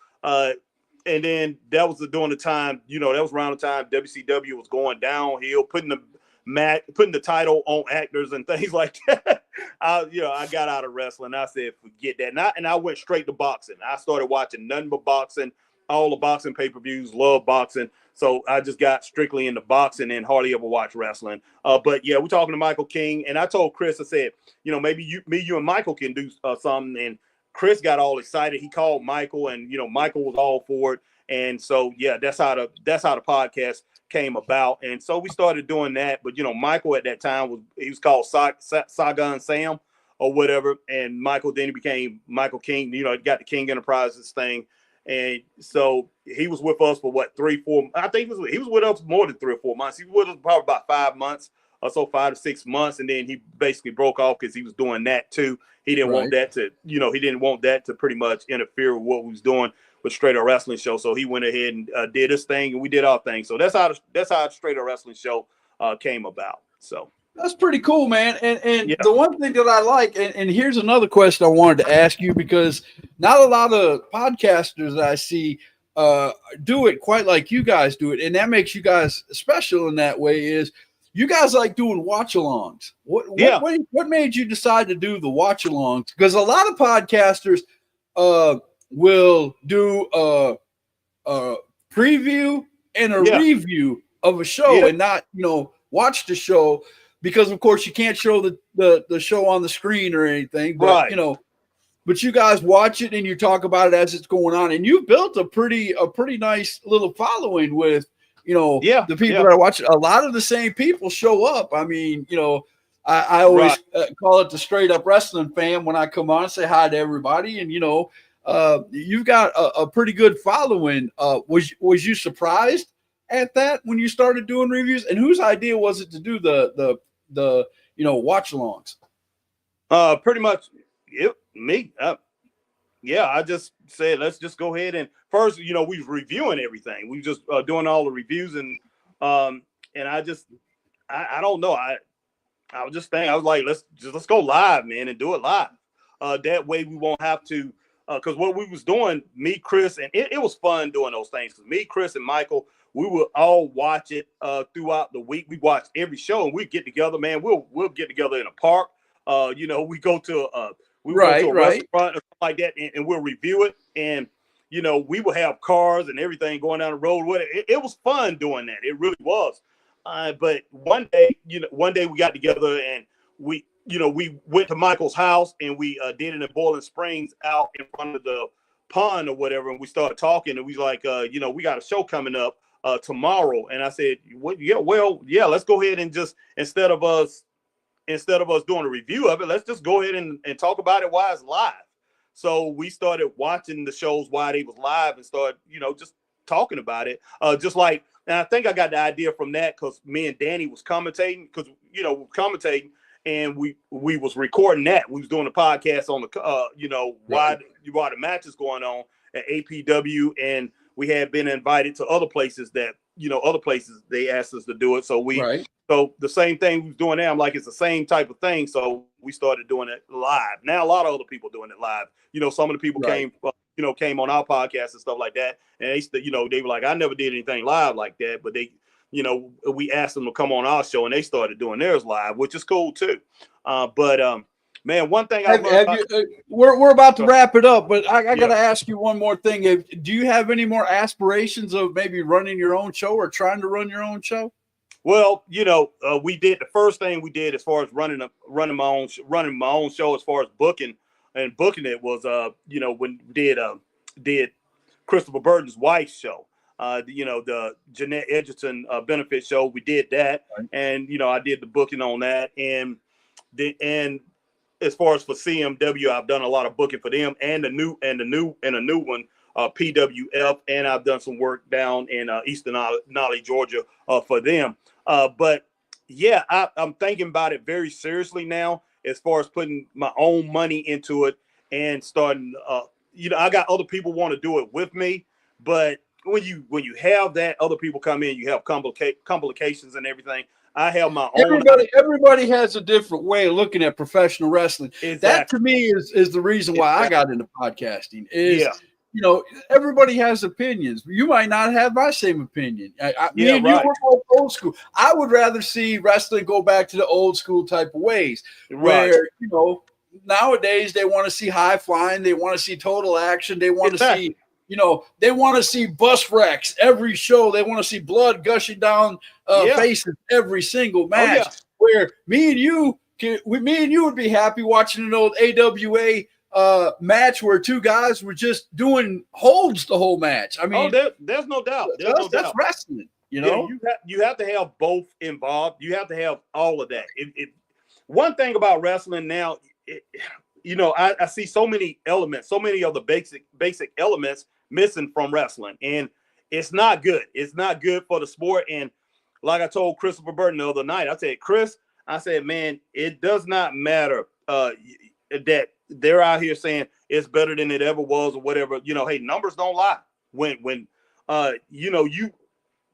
and then that was during the time, that was around the time WCW was going downhill, putting the title on actors and things like that. I got out of wrestling. I said, forget that. And I went straight to boxing. I started watching nothing but boxing, all the boxing pay-per-views, love boxing. So I just got strictly into boxing and hardly ever watched wrestling. But yeah, we're talking to Michael King. And I told Chris, I said, maybe you and Michael can do something. And Chris got all excited. He called Michael, and Michael was all for it. And so yeah, that's how the podcast came about. And so we started doing that. But Michael at that time was called Saigon Sam or whatever. And Michael then he became Michael King. Got the King Enterprises thing. And so he was with us for 3-4. I think he was with us more than 3 or 4 months. He was with us probably about 5 months or so, 5 to 6 months, and then he basically broke off because he was doing that too. He didn't want that to, he didn't want that to pretty much interfere with what we was doing with Straight Up Wrestling Show. So he went ahead and did his thing, and we did our thing. So that's how the Straight Up Wrestling Show came about. So. That's pretty cool, man. And yeah. The one thing that I like, and here's another question I wanted to ask you, because not a lot of podcasters that I see do it quite like you guys do it. And that makes you guys special in that way is you guys like doing watch-alongs. What made you decide to do the watch-alongs? Because a lot of podcasters will do a preview and a review of a show and not, watch the show. Because of course you can't show the show on the screen or anything, but but you guys watch it and you talk about it as it's going on, and you've built a pretty nice little following with the people that watch it. A lot of the same people show up. I mean, I always call it the Straight Up Wrestling Fam when I come on and say hi to everybody, and you've got a pretty good following. Was you surprised at that when you started doing reviews, and whose idea was it to do the watch-alongs? Pretty much me. I just said, let's just go ahead and first, we was reviewing everything. We just doing all the reviews, and I don't know. I was just thinking, I was like, let's go live, man, and do it live. That way we won't have to, because what we was doing, me, Chris, and it was fun doing those things. Because me, Chris, and Michael, we would all watch it throughout the week. We watched every show, and we get together, man. We'll get together in a park. We go to a restaurant or something like that, and we'll review it. And we will have cars and everything going down the road with it. It was fun doing that. It really was. But one day we got together and we went to Michael's house and we did it in Boiling Springs out in front of the pond or whatever. And we started talking, and we was like, we got a show coming up tomorrow. And I said, let's go ahead and just instead of us doing a review of it, let's just go ahead and talk about it while it's live. So we started watching the shows while they was live and started, just talking about it. Just like And I think I got the idea from that because me and Danny was commentating and we was recording that. We was doing a podcast on the why the match is going on at APW, and we had been invited to other places they asked us to do it. So so the same thing we was doing now. I'm like, it's the same type of thing. So we started doing it live. Now a lot of other people doing it live. Some of the people came on our podcast and stuff like that. And they were like, I never did anything live like that. But we asked them to come on our show and they started doing theirs live, which is cool too. Man, one thing we're about to wrap it up, but I got to ask you one more thing. Do you have any more aspirations of maybe running your own show or trying to run your own show? Well, we did the first thing we did as far as running my own show as far as booking it was when we did Christopher Burton's wife's show, the Jeanette Edgerton benefit show. We did that, and I did the booking on that, and as far as for CMW, I've done a lot of booking for them and a new one, PWF, and I've done some work down in Eastern Nolly, Georgia, for them. But yeah, I'm thinking about it very seriously now, as far as putting my own money into it and starting. I got other people want to do it with me, but when you have that, other people come in, you have complications and everything. I have my own. Everybody has a different way of looking at professional wrestling. Exactly. That to me is the reason why I got into podcasting. Everybody has opinions. You might not have my same opinion. Me and you were both old school. I would rather see wrestling go back to the old school type of ways, where nowadays they want to see high flying, they want to see total action, they want to see. They want to see bus wrecks every show. They want to see blood gushing down faces every single match. Where me and you would be happy watching an old AWA match where two guys were just doing holds the whole match. I mean, there's no doubt. That's wrestling. You have to have both involved. You have to have all of that. One thing about wrestling now, I see so many elements, so many of the basic elements missing from wrestling, and it's not good. It's not good for the sport. And like I told Christopher Burton the other night, I said, Chris, man, it does not matter that they're out here saying it's better than it ever was or whatever. Hey, numbers don't lie. When they was doing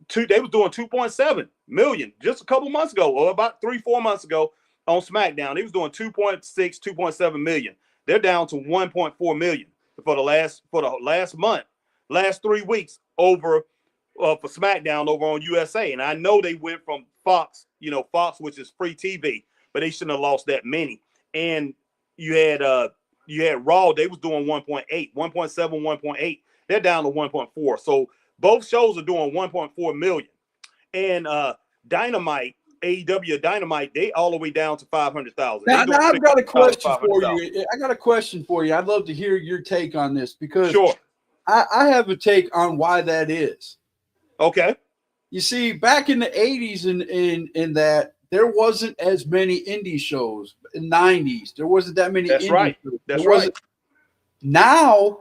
2.7 million just a couple months ago, or about 3-4 months ago on SmackDown. They was doing 2.7 million. They're down to 1.4 million for the last 3 weeks over for SmackDown over on USA. And I know they went from Fox, which is free TV, but they shouldn't have lost that many. And you had Raw, they was doing 1.8, 1.7, 1.8. They're down to 1.4. So both shows are doing 1.4 million. And Dynamite, AEW Dynamite, they all the way down to 500,000. Now I've got a question for you. I got a question for you. I'd love to hear your take on this because I have a take on why that is. Okay. You see, back in the 80s in that there wasn't as many indie shows. In the 90s, there wasn't that many indie shows. That's right. Now,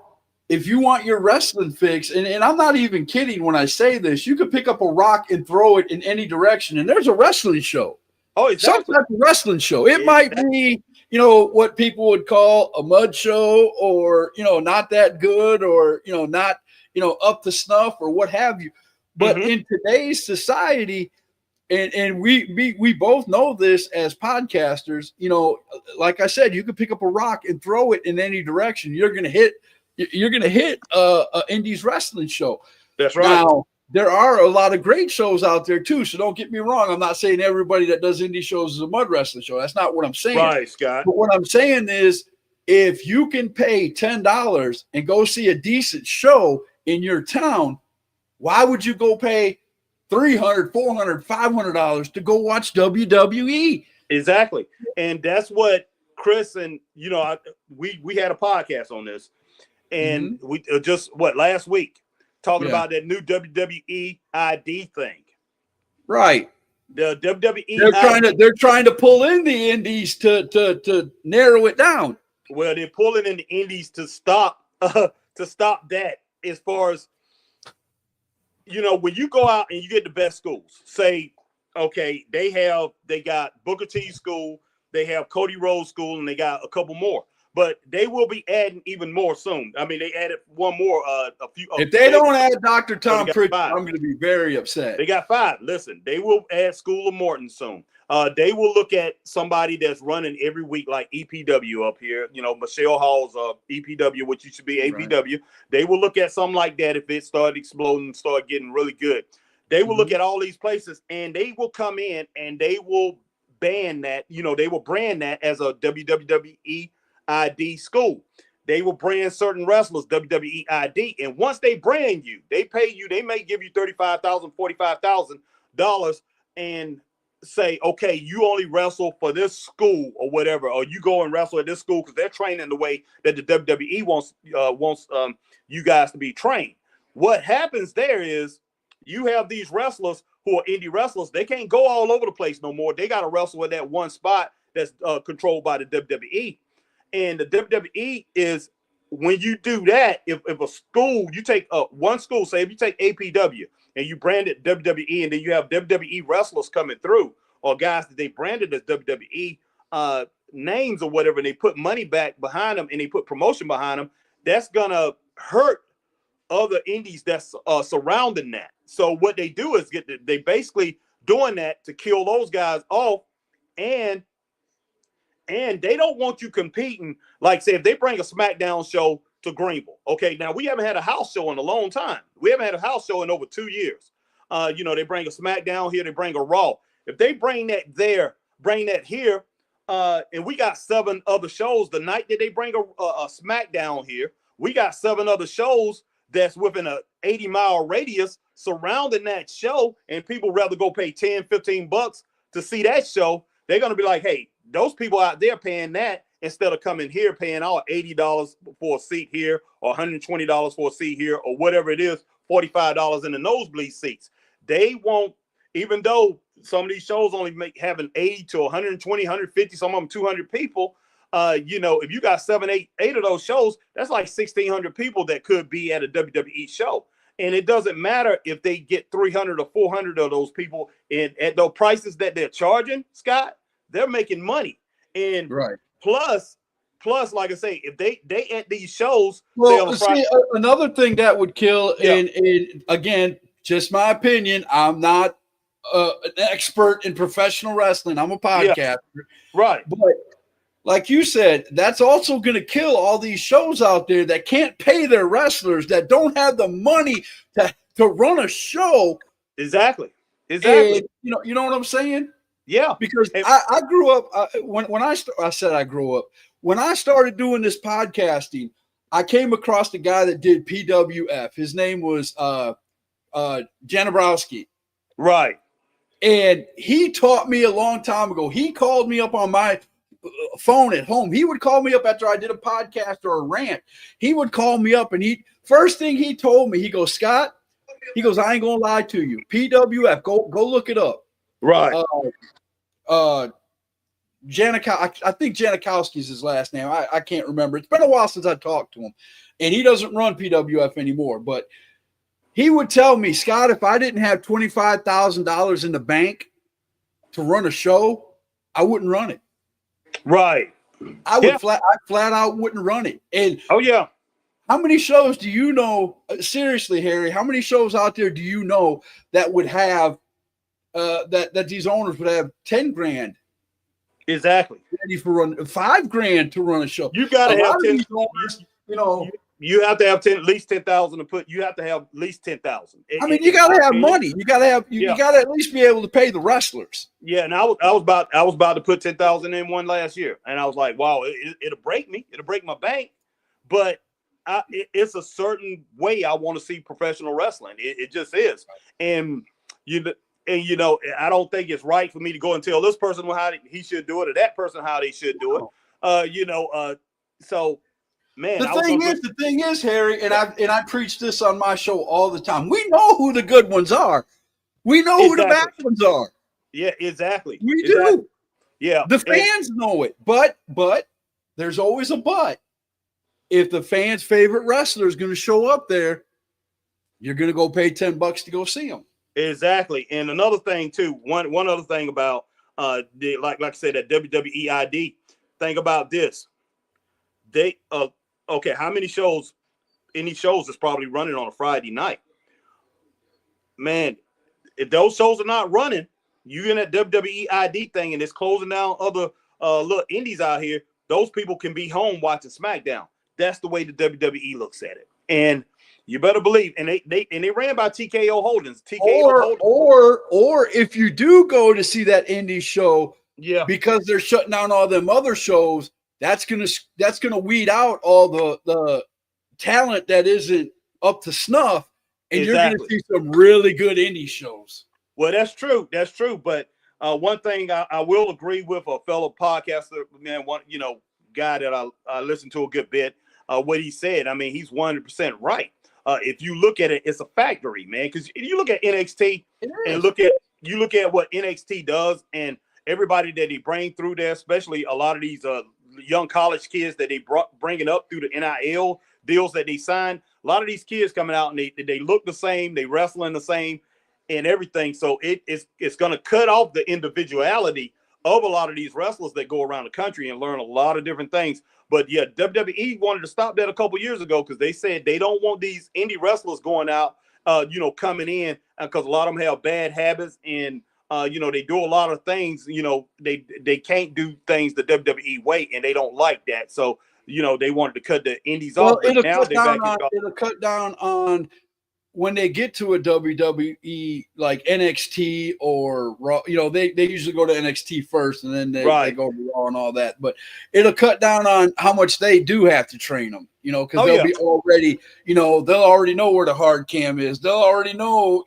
if you want your wrestling fix, and I'm not even kidding when I say this, you could pick up a rock and throw it in any direction, and there's a wrestling show. Oh, exactly. Some type of wrestling show. It might be, what people would call a mud show, or not that good, or not up to snuff, or what have you. But in today's society, and we both know this as podcasters, like I said, you could pick up a rock and throw it in any direction. You're gonna hit a Indies wrestling show. That's right. Now, there are a lot of great shows out there too, so don't get me wrong. I'm not saying everybody that does indie shows is a mud wrestling show. That's not what I'm saying. Right, Scott. But what I'm saying is, if you can pay $10 and go see a decent show in your town, why would you go pay $300, $400, $500 to go watch WWE? Exactly. And that's what Chris and we had a podcast on this, and we just last week talking about that new WWE ID thing. Right. The WWE they're trying to pull in the indies to narrow it down. Well, they're pulling in the indies to stop that, as far as when you go out and you get the best schools, say, okay, they got Booker T School, they have Cody Rhodes School, and they got a couple more. But they will be adding even more soon. I mean, they added one more. If they don't add Dr. Tom Pritchard, I'm going to be very upset. They got 5. Listen, they will add School of Morton soon. They will look at somebody that's running every week, like EPW up here. Michelle Hall's EPW, which used to be APW. Right. They will look at something like that if it started exploding, start getting really good. They will look at all these places, and they will come in and they will ban that. They will brand that as a WWE ID school. They will brand certain wrestlers WWE ID, and once they brand you, they pay you. They may give you $35,000, $45,000, and say, okay, you only wrestle for this school or whatever, or you go and wrestle at this school because they're training the way that the WWE wants you guys to be trained. What happens there is you have these wrestlers who are indie wrestlers. They can't go all over the place no more. They got to wrestle at that one spot that's controlled by the WWE. And the WWE is, when you do that, if a school, you take one school, say if you take APW and you brand it WWE, and then you have WWE wrestlers coming through, or guys that they branded as WWE names or whatever, and they put money back behind them and they put promotion behind them, that's going to hurt other indies that's surrounding that. So what they do is they basically doing that to kill those guys off, and they don't want you competing. Like, say, if they bring a SmackDown show to Greenville, okay, now we haven't had a house show in a long time. We haven't had a house show in over 2 years. They bring a SmackDown here, they bring a Raw. If they bring that there, bring that here, and we got 7 other shows the night that they bring a SmackDown here, we got 7 other shows that's within a 80-mile radius surrounding that show, and people rather go pay $10-15 to see that show. They're going to be like, hey, those people out there paying that instead of coming here paying all $80 for a seat here, or $120 for a seat here, or whatever it is, $45 in the nosebleed seats. They won't, even though some of these shows only having 80 to 120, 150, some of them 200 people. If you got 8 of those shows, that's like 1,600 people that could be at a WWE show. And it doesn't matter if they get 300 or 400 of those people at those prices that they're charging, Scott. They're making money. And right. Plus, like I say, if they at these shows, another thing that would kill, and again, just my opinion, I'm not an expert in professional wrestling. I'm a podcaster. Right. But like you said, that's also going to kill all these shows out there that can't pay their wrestlers, that don't have the money to run a show. Exactly. And, you know what I'm saying? Yeah. Because I grew up when I said I grew up. When I started doing this podcasting, I came across the guy that did PWF. His name was Janabrowski. Right. And he taught me a long time ago. He called me up on my phone at home. He would call me up after I did a podcast or a rant. He would call me up, and first thing he told me, he goes, Scott, he goes, I ain't gonna lie to you. PWF, go look it up. Right. I think Janikowski's his last name. I can't remember. It's been a while since I talked to him, and he doesn't run PWF anymore. But he would tell me, Scott, if I didn't have $25,000 in the bank to run a show, I wouldn't run it. Right. I flat out wouldn't run it. And how many shows do you know? Seriously, Harry, how many shows out there do you know that would have that these owners would have 10 grand? Exactly. Ready for run $5,000 to run a show. You got to have 10. Owners, you have to have at least 10,000 to put. You have to have at least 10,000. I mean, you got to have money. You got to have. You got to at least be able to pay the wrestlers. Yeah, and I was about to put 10,000 in one last year, and I was like, wow, it'll break me. It'll break my bank, but it's a certain way I want to see professional wrestling. It just is, and I don't think it's right for me to go and tell this person how he should do it, or that person how they should do it. So. Man, the thing is, Harry, and I preach this on my show all the time. We know who the good ones are. We know who the bad ones are. Yeah, exactly. We do. Yeah. The fans know it. But there's always a but. If the fans' favorite wrestler is going to show up there, you're going to go pay $10 to go see them. Exactly. And another thing too, one other thing about like I said, that WWE ID, think about this. They okay, how many shows, any shows is probably running on a Friday night? Man, if those shows are not running, you in that WWE ID thing and it's closing down other little indies out here, those people can be home watching SmackDown. That's the way the WWE looks at it. And you better believe, and they ran by TKO Holdings. Or if you do go to see that indie show, yeah, because they're shutting down all them other shows, that's gonna weed out all the talent that isn't up to snuff, and you're gonna see some really good indie shows. Well, that's true. That's true. But one thing I will agree with a fellow podcaster, man, one guy that I listen to a good bit. What he said, I mean, he's 100% right. If you look at it, it's a factory, man. Because if you look at NXT and you look at what NXT does and everybody that they bring through there, especially a lot of these young college kids that they bringing up through the NIL deals that they signed. A lot of these kids coming out and they look the same, they wrestling the same, and everything. So it's going to cut off the individuality of a lot of these wrestlers that go around the country and learn a lot of different things. But yeah, WWE wanted to stop that a couple years ago because they said they don't want these indie wrestlers going out, coming in because a lot of them have bad habits and, they do a lot of things, they can't do things the WWE way and they don't like that. So, they wanted to cut the indies off. It'll cut down on when they get to a WWE like NXT or Raw, they usually go to NXT first and then they go to Raw and all that. But it'll cut down on how much they do have to train them, because they'll be already, they'll already know where the hard cam is. They'll already know,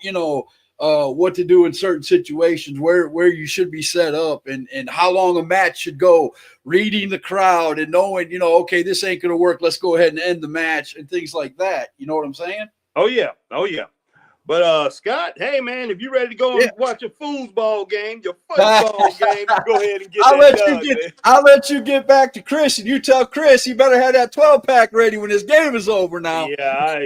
what to do in certain situations, where you should be set up and how long a match should go, reading the crowd and knowing, okay, this ain't going to work. Let's go ahead and end the match and things like that. You know what I'm saying? Oh yeah. But Scott, hey man, if you're ready to go and watch your foosball game, your football game, go ahead and get I'll let you get back to Chris, and you tell Chris he better have that 12-pack ready when this game is over now. Yeah,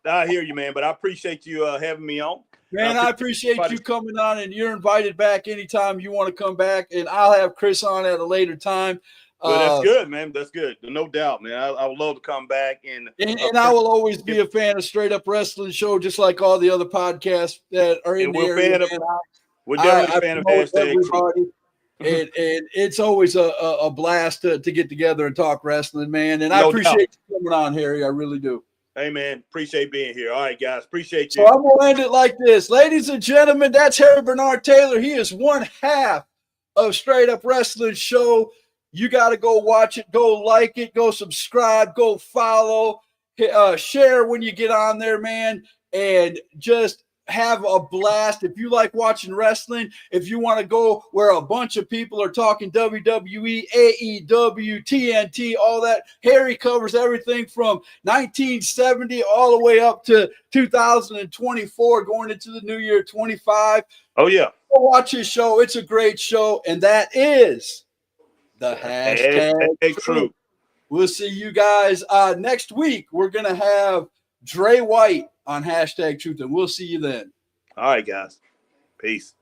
I hear you, man. But I appreciate you having me on. Man, I appreciate you coming on, and you're invited back anytime you want to come back, and I'll have Chris on at a later time. Well, that's good, man. That's good. No doubt, man. I would love to come back. And I will always be a fan of Straight Up Wrestling Show, just like all the other podcasts that are in there. We're definitely a fan of everybody. and it's always a blast to get together and talk wrestling, man. And I appreciate you coming on, Harry. I really do. Hey, man. Appreciate being here. All right, guys. Appreciate you. So I'm going to end it like this. Ladies and gentlemen, that's Harry Bernard Taylor. He is one half of Straight Up Wrestling Show. You got to go watch it, go like it, go subscribe, go follow, share when you get on there, man, and just have a blast. If you like watching wrestling, if you want to go where a bunch of people are talking WWE, AEW, TNT, all that, Harry covers everything from 1970 all the way up to 2024, going into the new year 25. Oh, yeah. Go watch his show. It's a great show, and that is the hashtag truth. We'll see you guys next week. We're going to have Dre White on hashtag truth, and we'll see you then. All right, guys. Peace.